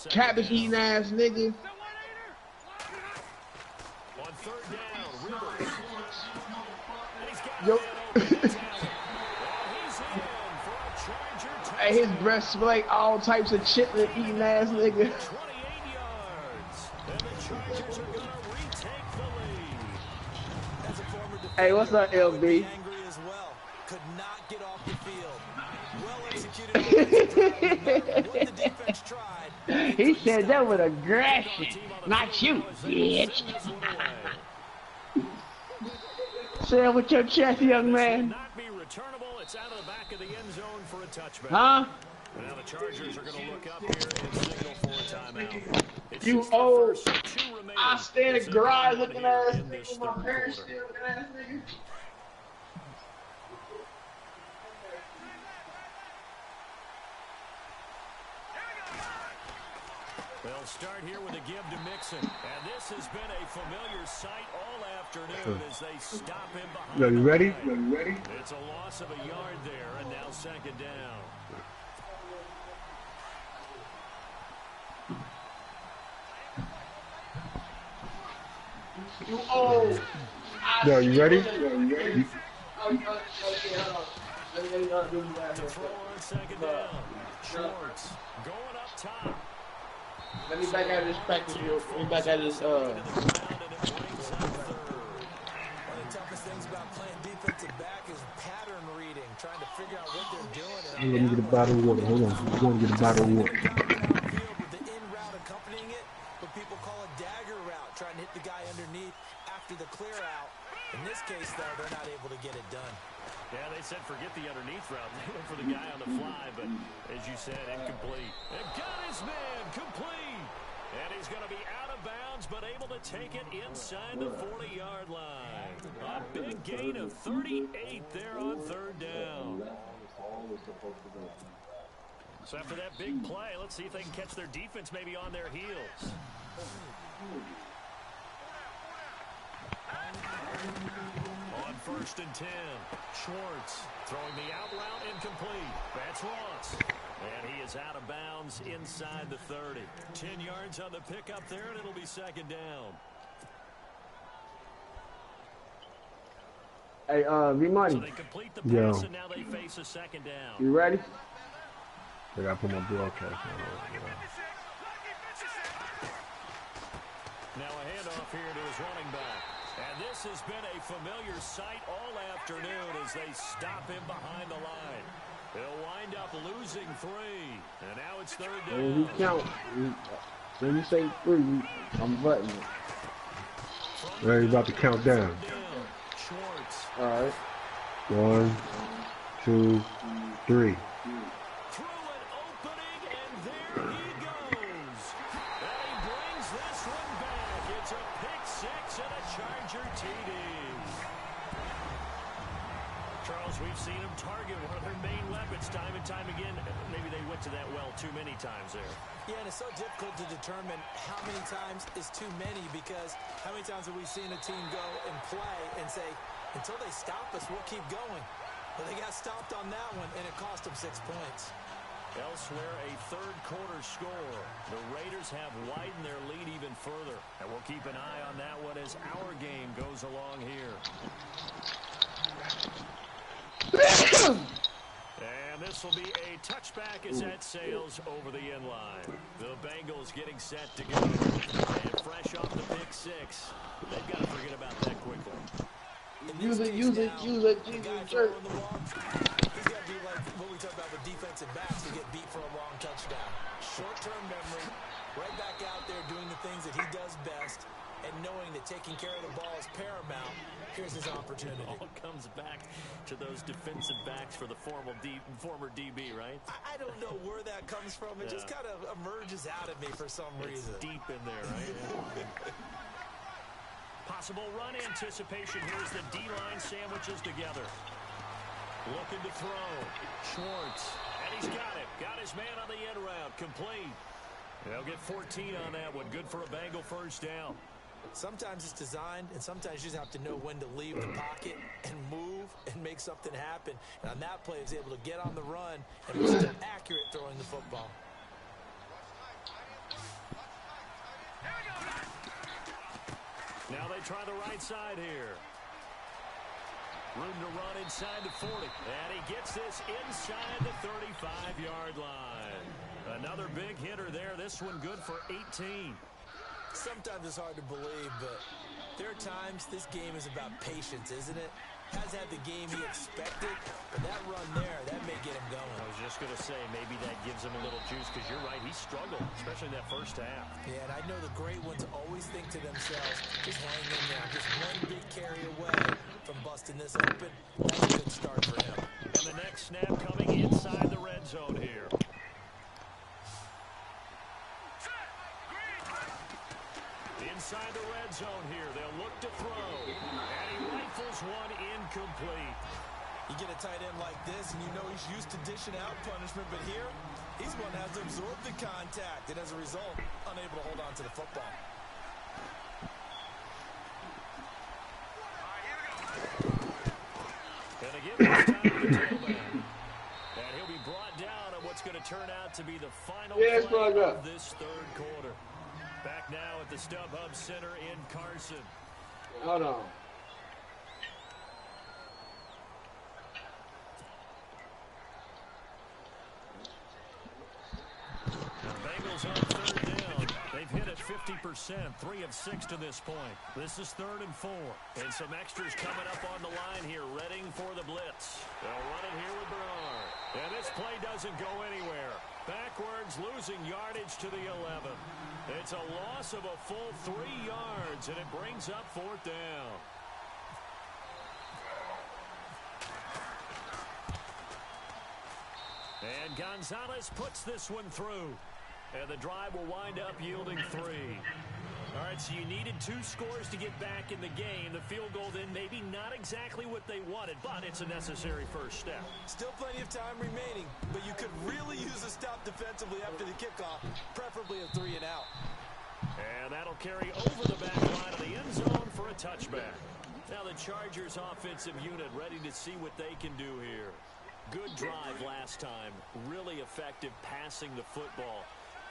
cabbage eating ass nigga. On 3rd down, Rivers. Yo. Hey, his breath smell like all types of chitlin eating ass nigga. 28 yards. And the Chargers are going to retake the lead. As a former defender, Hey, what's up, LB? angry as well. Could not get off the field. Well executed. What the defense tried. He said that with aggression. Not you, bitch. Say it with your chest, young man. Not be returnable. It's out of the back of the end zone for a touchback. Huh? Now the Chargers are going to look up here and signal for a timeout. It's You just the old, first of 2 remaining. I stand It's in garage looking here ass in this nigga, my third parents quarter. still looking ass nigga. They'll start here with a give to Mixon. And this has been a familiar sight all afternoon as they stop him behind. Yo, you ready? the line. You ready? It's a loss of a yard there, and now 2nd down. You old. Yo, you ready? To throw on 2nd down. Schwartz going up top. Let me back out of this practice real quick. Let me back out of this, One of the toughest things about playing defensive back is pattern reading, trying to figure out what they're doing. I'm gonna get a bottle of water. Hold on. I'm going to get a bottle of water. With the in route accompanying it, what people call a dagger route, trying to hit the guy underneath after the clear out. In this case, though, they're not able to get it done. Yeah, they said forget the underneath route. They went for the guy on the fly, but as you said, incomplete. And got his man complete. And he's going to be out of bounds, but able to take it inside the 40-yard line. A big gain of 38 there on third down. So after that big play, let's see if they can catch their defense maybe on their heels. On 1st and 10, Schwartz throwing the out route incomplete. That's Ross. And he is out of bounds inside the 30. 10 yards on the pickup there, and it'll be 2nd down. Hey, V-Money. So they complete the pass, and now they face a 2nd down. You ready? I gotta put my broadcast on. Now a handoff here to his running back. And this has been a familiar sight all afternoon as they stop him behind the line. They'll wind up losing 3. And now it's 3rd down. When you count, when you say 3, I'm buttoning it. Now you're about to count down. Schwartz. All right. 1, 2, 3. Through an opening, and there he goes. And he brings this one back. It's a pick 6 and a Charger TD. Charles, we've seen him target one of their main weapons time and time again. Maybe they went to that well too many times there. Yeah, and it's so difficult to determine how many times is too many, because how many times have we seen a team go and play and say, until they stop us, we'll keep going. But they got stopped on that one, and it cost them 6 points. Elsewhere, a third-quarter score. The Raiders have widened their lead even further. And we'll keep an eye on that one as our game goes along here. And this will be a touchback as that sails over the end line. The Bengals getting set to go. And fresh off the pick 6. They've got to forget about that quickly. Use it, He's got to be like what we talk about with defensive backs who get beat for a long touchdown. Short-term memory, right back out there doing the things that he does best, and knowing that taking care of the ball is paramount. Here's his opportunity. It all comes back to those defensive backs for the former DB, right? I don't know where that comes from. It just kind of emerges out of me for some reason. It's deep in there, right? Possible run anticipation. Here's the D-line sandwiches together. Looking to throw. Schwartz. And he's got it. Got his man on the end route. Complete. They'll get 14 on that one. Good for a Bengal first down. Sometimes it's designed, and sometimes you just have to know when to leave the pocket and move and make something happen. And on that play, he was able to get on the run and was still accurate throwing the football. Now they try the right side here. Room to run inside the 40. And he gets this inside the 35-yard line. Another big hitter there. This one good for 18. Sometimes it's hard to believe, but there are times this game is about patience, isn't it? Has had the game he expected, but that run there, that may get him going. I was just going to say, maybe that gives him a little juice, because you're right, he struggled, especially in that first half. Yeah, and I know the great ones always think to themselves, just hang in there, just one big carry away from busting this open. That's a good start for him. And the next snap coming inside the red zone here. Inside the red zone here, they'll look to throw. And he rifles one incomplete. You get a tight end like this, and you know he's used to dishing out punishment, but here, he's going to have to absorb the contact, and as a result, unable to hold on to the football. And again, this time to the tailback. And he'll be brought down on what's going to turn out to be the final play of this third quarter. Back now at the StubHub Center in Carson. Hold on. The Bengals on third down. They've hit it 50%, 3 of 6 to this point. This is 3rd and 4. And some extras coming up on the line here, readying for the blitz. They'll run it here with Bernard. And this play doesn't go anywhere. Backwards, losing yardage to the 11. It's a loss of a full 3 yards, and it brings up 4th down. And Gonzalez puts this one through. And the drive will wind up yielding 3. All right, so you needed 2 scores to get back in the game. The field goal then maybe not exactly what they wanted, but it's a necessary first step. Still plenty of time remaining, but you could really use a stop defensively after the kickoff, preferably a 3 and out. And that'll carry over the back line of the end zone for a touchback. Now the Chargers offensive unit ready to see what they can do here. Good drive last time. Really effective passing the football.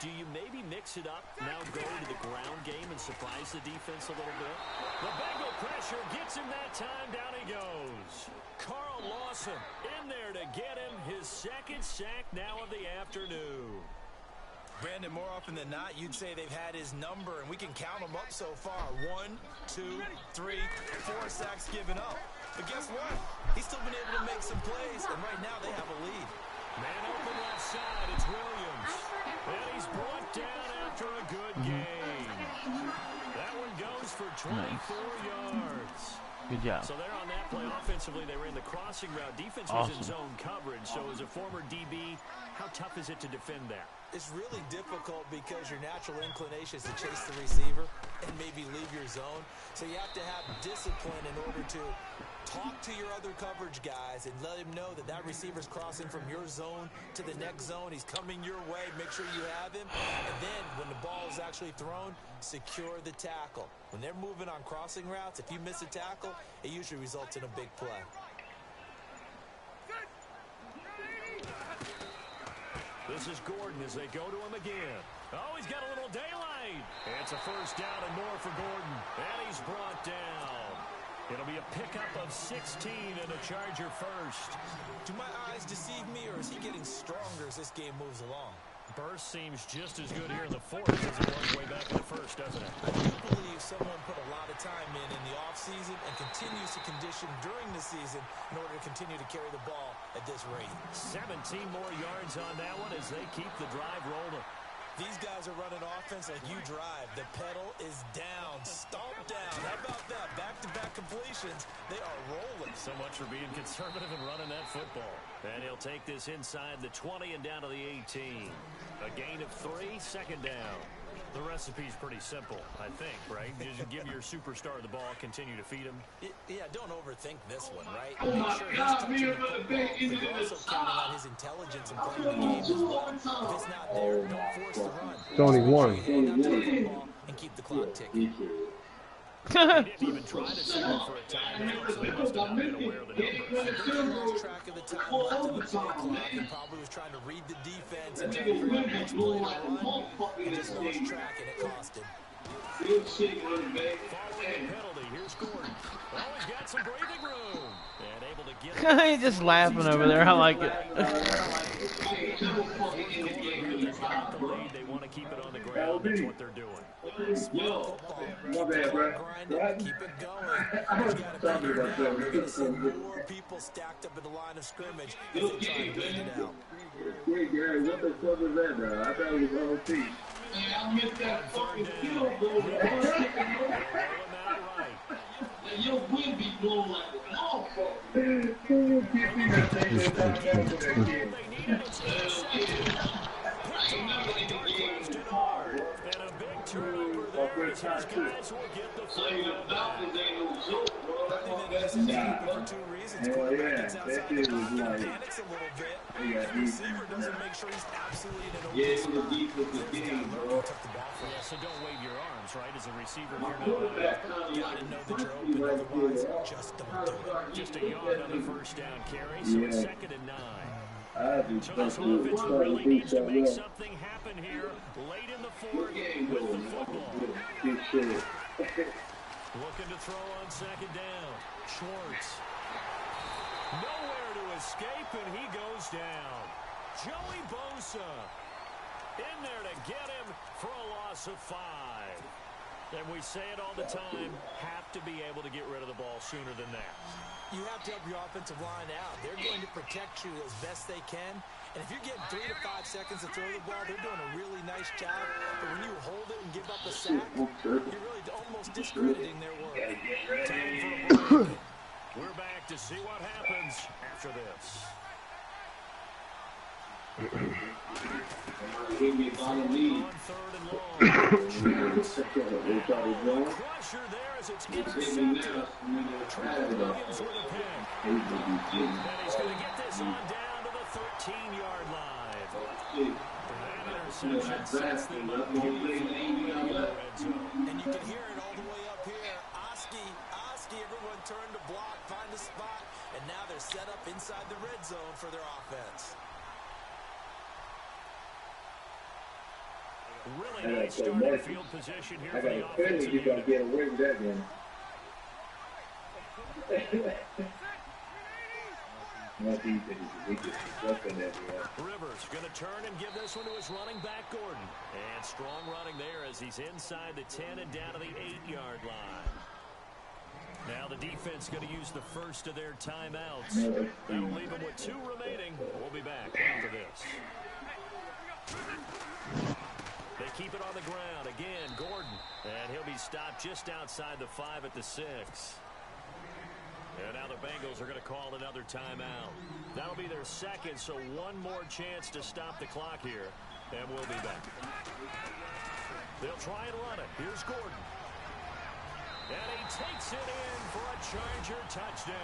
Do you maybe mix it up, now go to the ground game and surprise the defense a little bit? The Bengal pressure gets him that time. Down he goes. Carl Lawson in there to get him his 2nd sack now of the afternoon. Brandon, more often than not, you'd say they've had his number, and we can count them up so far. 1, 2, 3, 4 sacks given up. But guess what? He's still been able to make some plays, and right now they have a lead. Man open left side, it's Williams. And he's brought down after a good gain. That one goes for 24 yards. Good job. So they're on that play offensively. They ran the crossing route. Defense was in zone coverage. So as a former DB, how tough is it to defend that? It's really difficult because your natural inclination is to chase the receiver and maybe leave your zone. So you have to have discipline in order to talk to your other coverage guys and let him know that that receiver's crossing from your zone to the next zone. He's coming your way. Make sure you have him. And then when the ball is actually thrown, secure the tackle. When they're moving on crossing routes, if you miss a tackle, it usually results in a big play. This is Gordon as they go to him again. Oh, he's got a little daylight. It's a first down and more for Gordon. And he's brought down. It'll be a pickup of 16 and a Charger first. Do my eyes deceive me, or is he getting stronger as this game moves along? Burst seems just as good here in the 4th as it was way back in the 1st, doesn't it? I do believe someone put a lot of time in the offseason and continues to condition during the season in order to continue to carry the ball at this rate. 17 more yards on that one as they keep the drive rolling. These guys are running offense like you drive. The pedal is down, stomped down. How about that? Back-to-back completions. They are rolling. So much for being conservative and running that football. And he'll take this inside the 20 and down to the 18. A gain of 3, 2nd down. The recipe's pretty simple, I think, right? Just give your superstar the ball, continue to feed him. Yeah, don't overthink this one, right? Make sure he's touching the football, but you're also counting on his intelligence and playing the game as well. If it's not there, don't force the run. It's only 1. And keep the clock ticking. He didn't even try to signal for a time, so they must have not been aware of the numbers. He lost track of the time left in the play clock and probably was trying to read the defense and trying to figure out which play to run, and just lost track, and it cost him. Following the penalty, here's Gordon. Oh, he's got some breathing room. And able to get He's just laughing over there. I like it. They want to keep it on the ground. That's what they're doing. Yo, my bad, bro. Keep it going. He's got to be here now. We're going to see more people stacked up at the line of scrimmage as they try to beat it out. Wait, Gary, what the fuck was that, though? I thought it was the whole team. I missed that fucking field goal. Your wind be blowing like an awful. Turnover there as his guys will get the football back. For 2 reasons. Quarterback gets outside the pocket, panics a little bit. The receiver doesn't make sure he's absolutely in an open spot. Yeah, so don't wave your arms, right, as a receiver here. Gotta know that you're open, otherwise just don't do it. Just a yard on the first down carry, so it's 2nd and 9. So this offense really needs to make something happen here late in the 4th with the football. Looking to throw on 2nd down. Schwartz. Nowhere to escape, and he goes down. Joey Bosa in there to get him for a loss of 5. And we say it all the time, have to be able to get rid of the ball sooner than that. You have to help your offensive line out. They're going to protect you as best they can. And if you're getting 3 to 5 seconds to throw the ball, they're doing a really nice job. But when you hold it and give up a sack, you're really almost discrediting their work. Time for a break. We're back to see what happens after this. Give me a bottom lead. On third and long. Crusher there as it's intercepted. Trevor Williams with a pick. And he's going to get this on down to the 13-yard line. That interception sets them up here for the red zone. And you can hear it all the way up here. Oski, everyone turned to block, find a spot, and now they're set up inside the red zone for their offense. Really nice starting field position here for the I offense. you're going to get away with that game. Rivers going to turn and give this one to his running back, Gordon. And strong running there as he's inside the 10 and down to the 8-yard line. Now the defense going to use the first of their timeouts. That'll leave them with 2 remaining. We'll be back after this. They keep it on the ground. Again, Gordon. And he'll be stopped just outside the 5 at the 6. And now the Bengals are going to call another timeout. That'll be their second, so one more chance to stop the clock here. And we'll be back. They'll try and run it. Here's Gordon. And he takes it in for a Charger touchdown.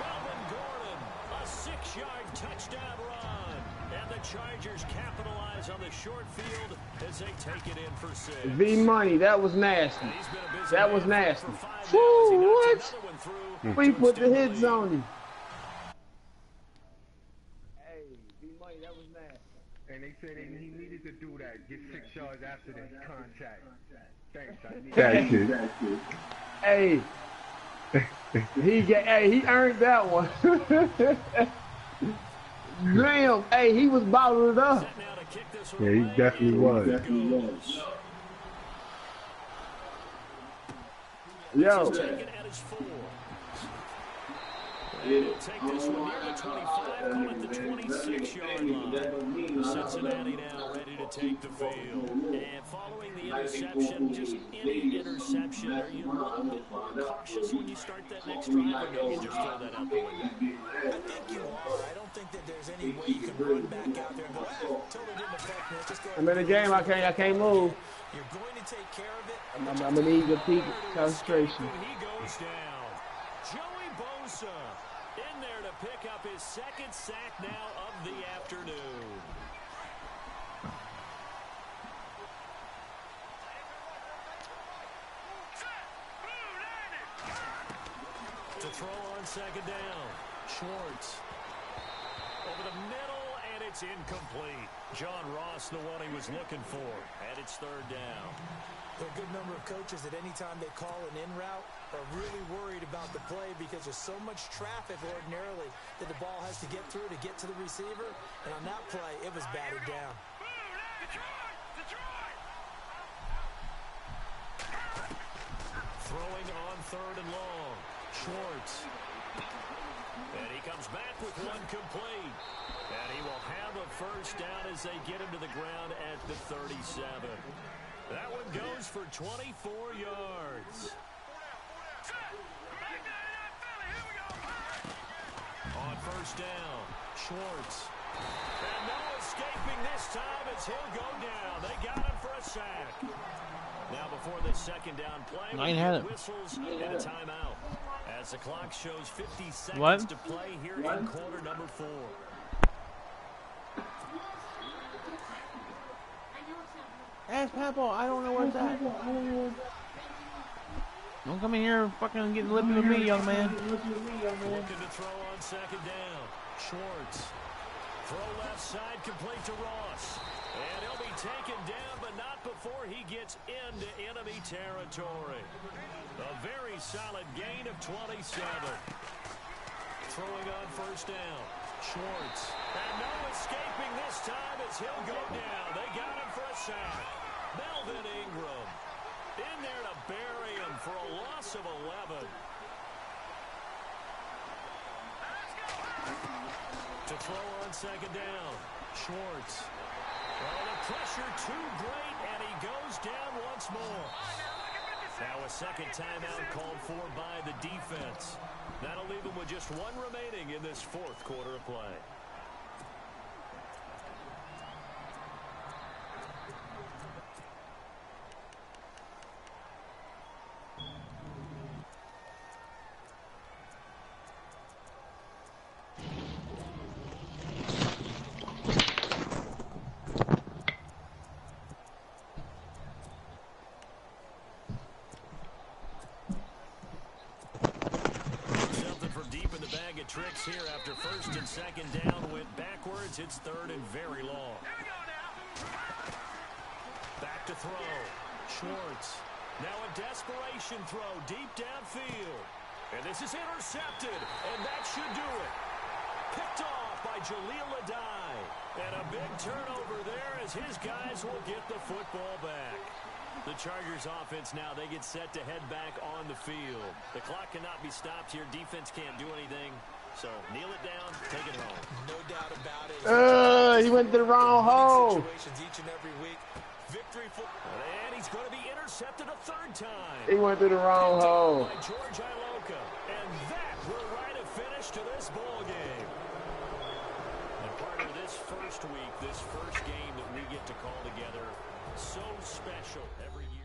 Melvin Gordon, a 6-yard touchdown run. And the Chargers capitalize on the short field as they take it in for 6. V-Money, that was nasty. That was nasty. Woo, what? We put the hits on him. Hey, V-Money, that was nasty. And they said he needed to do that, get 6 yards after the contact. Thanks, I need Hey, he earned that one. Damn, hey, he was bottling it up. Yeah, he definitely was. Yo. He'll take this one near the 25, call it the 26-yard line. Cincinnati now ready to take the field. And following the interception, just any interception, are you a little bit more cautious when you start that next drive, or do you just throw that out the window? I think you are. I don't think that there's any way you can run back out there and go, totally didn't affect me. Just go. I'm in the game. I can't move. You're going to take care of it. I'm gonna need your peak concentration. He goes down. Joey Bosa in there to pick up his second sack now of the afternoon. To throw on second down. Schwartz over the middle, and it's incomplete. John Ross, the one he was looking for, and it's third down. There are a good number of coaches that any time they call an in route are really worried about the play because there's so much traffic ordinarily that the ball has to get through to get to the receiver. And on that play, it was batted down. Throwing on third and long. Schwartz. And he comes back with one complete. And he will have a first down as they get him to the ground at the 37. That one goes for 24 yards. On first down, Schwartz. And no escaping this time as he'll go down. They got him for a sack. Now before the second down play, whistles and a timeout. As the clock shows 50 seconds to play here in quarter number 4. Ask Papa, I don't know what's that. Don't come in here fucking getting lippy with me, young man. Looking to throw on second down. Schwartz. Throw left side complete to Ross. And he'll be taken down, but not before he gets into enemy territory. A very solid gain of 27. Throwing on first down. Schwartz. And no escaping this time as he'll go down. They got him for a sack. Melvin Ingram. for a loss of 11. To throw on second down, Schwartz. Well, the pressure too great, and he goes down once more. Now a second timeout called for by the defense. That'll leave them with just one remaining in this fourth quarter of play. Tricks here after first and second down went backwards. It's third and very long. Back to throw. Schwartz. Now a desperation throw deep downfield. And this is intercepted. And that should do it. Picked off by Jaleel Adai. And a big turnover there as his guys will get the football back. The Chargers offense now, they get set to head back on the field. The clock cannot be stopped here. Defense can't do anything. So kneel it down, take it home. No doubt about it. He went to the wrong hole. Situations each and every week. Victory for... And he's going to be intercepted a third time. He went to the wrong hole. By George Iloka. And that will write a finish to this ball game. And part of this first week, this first game that we get to call together, so special every year.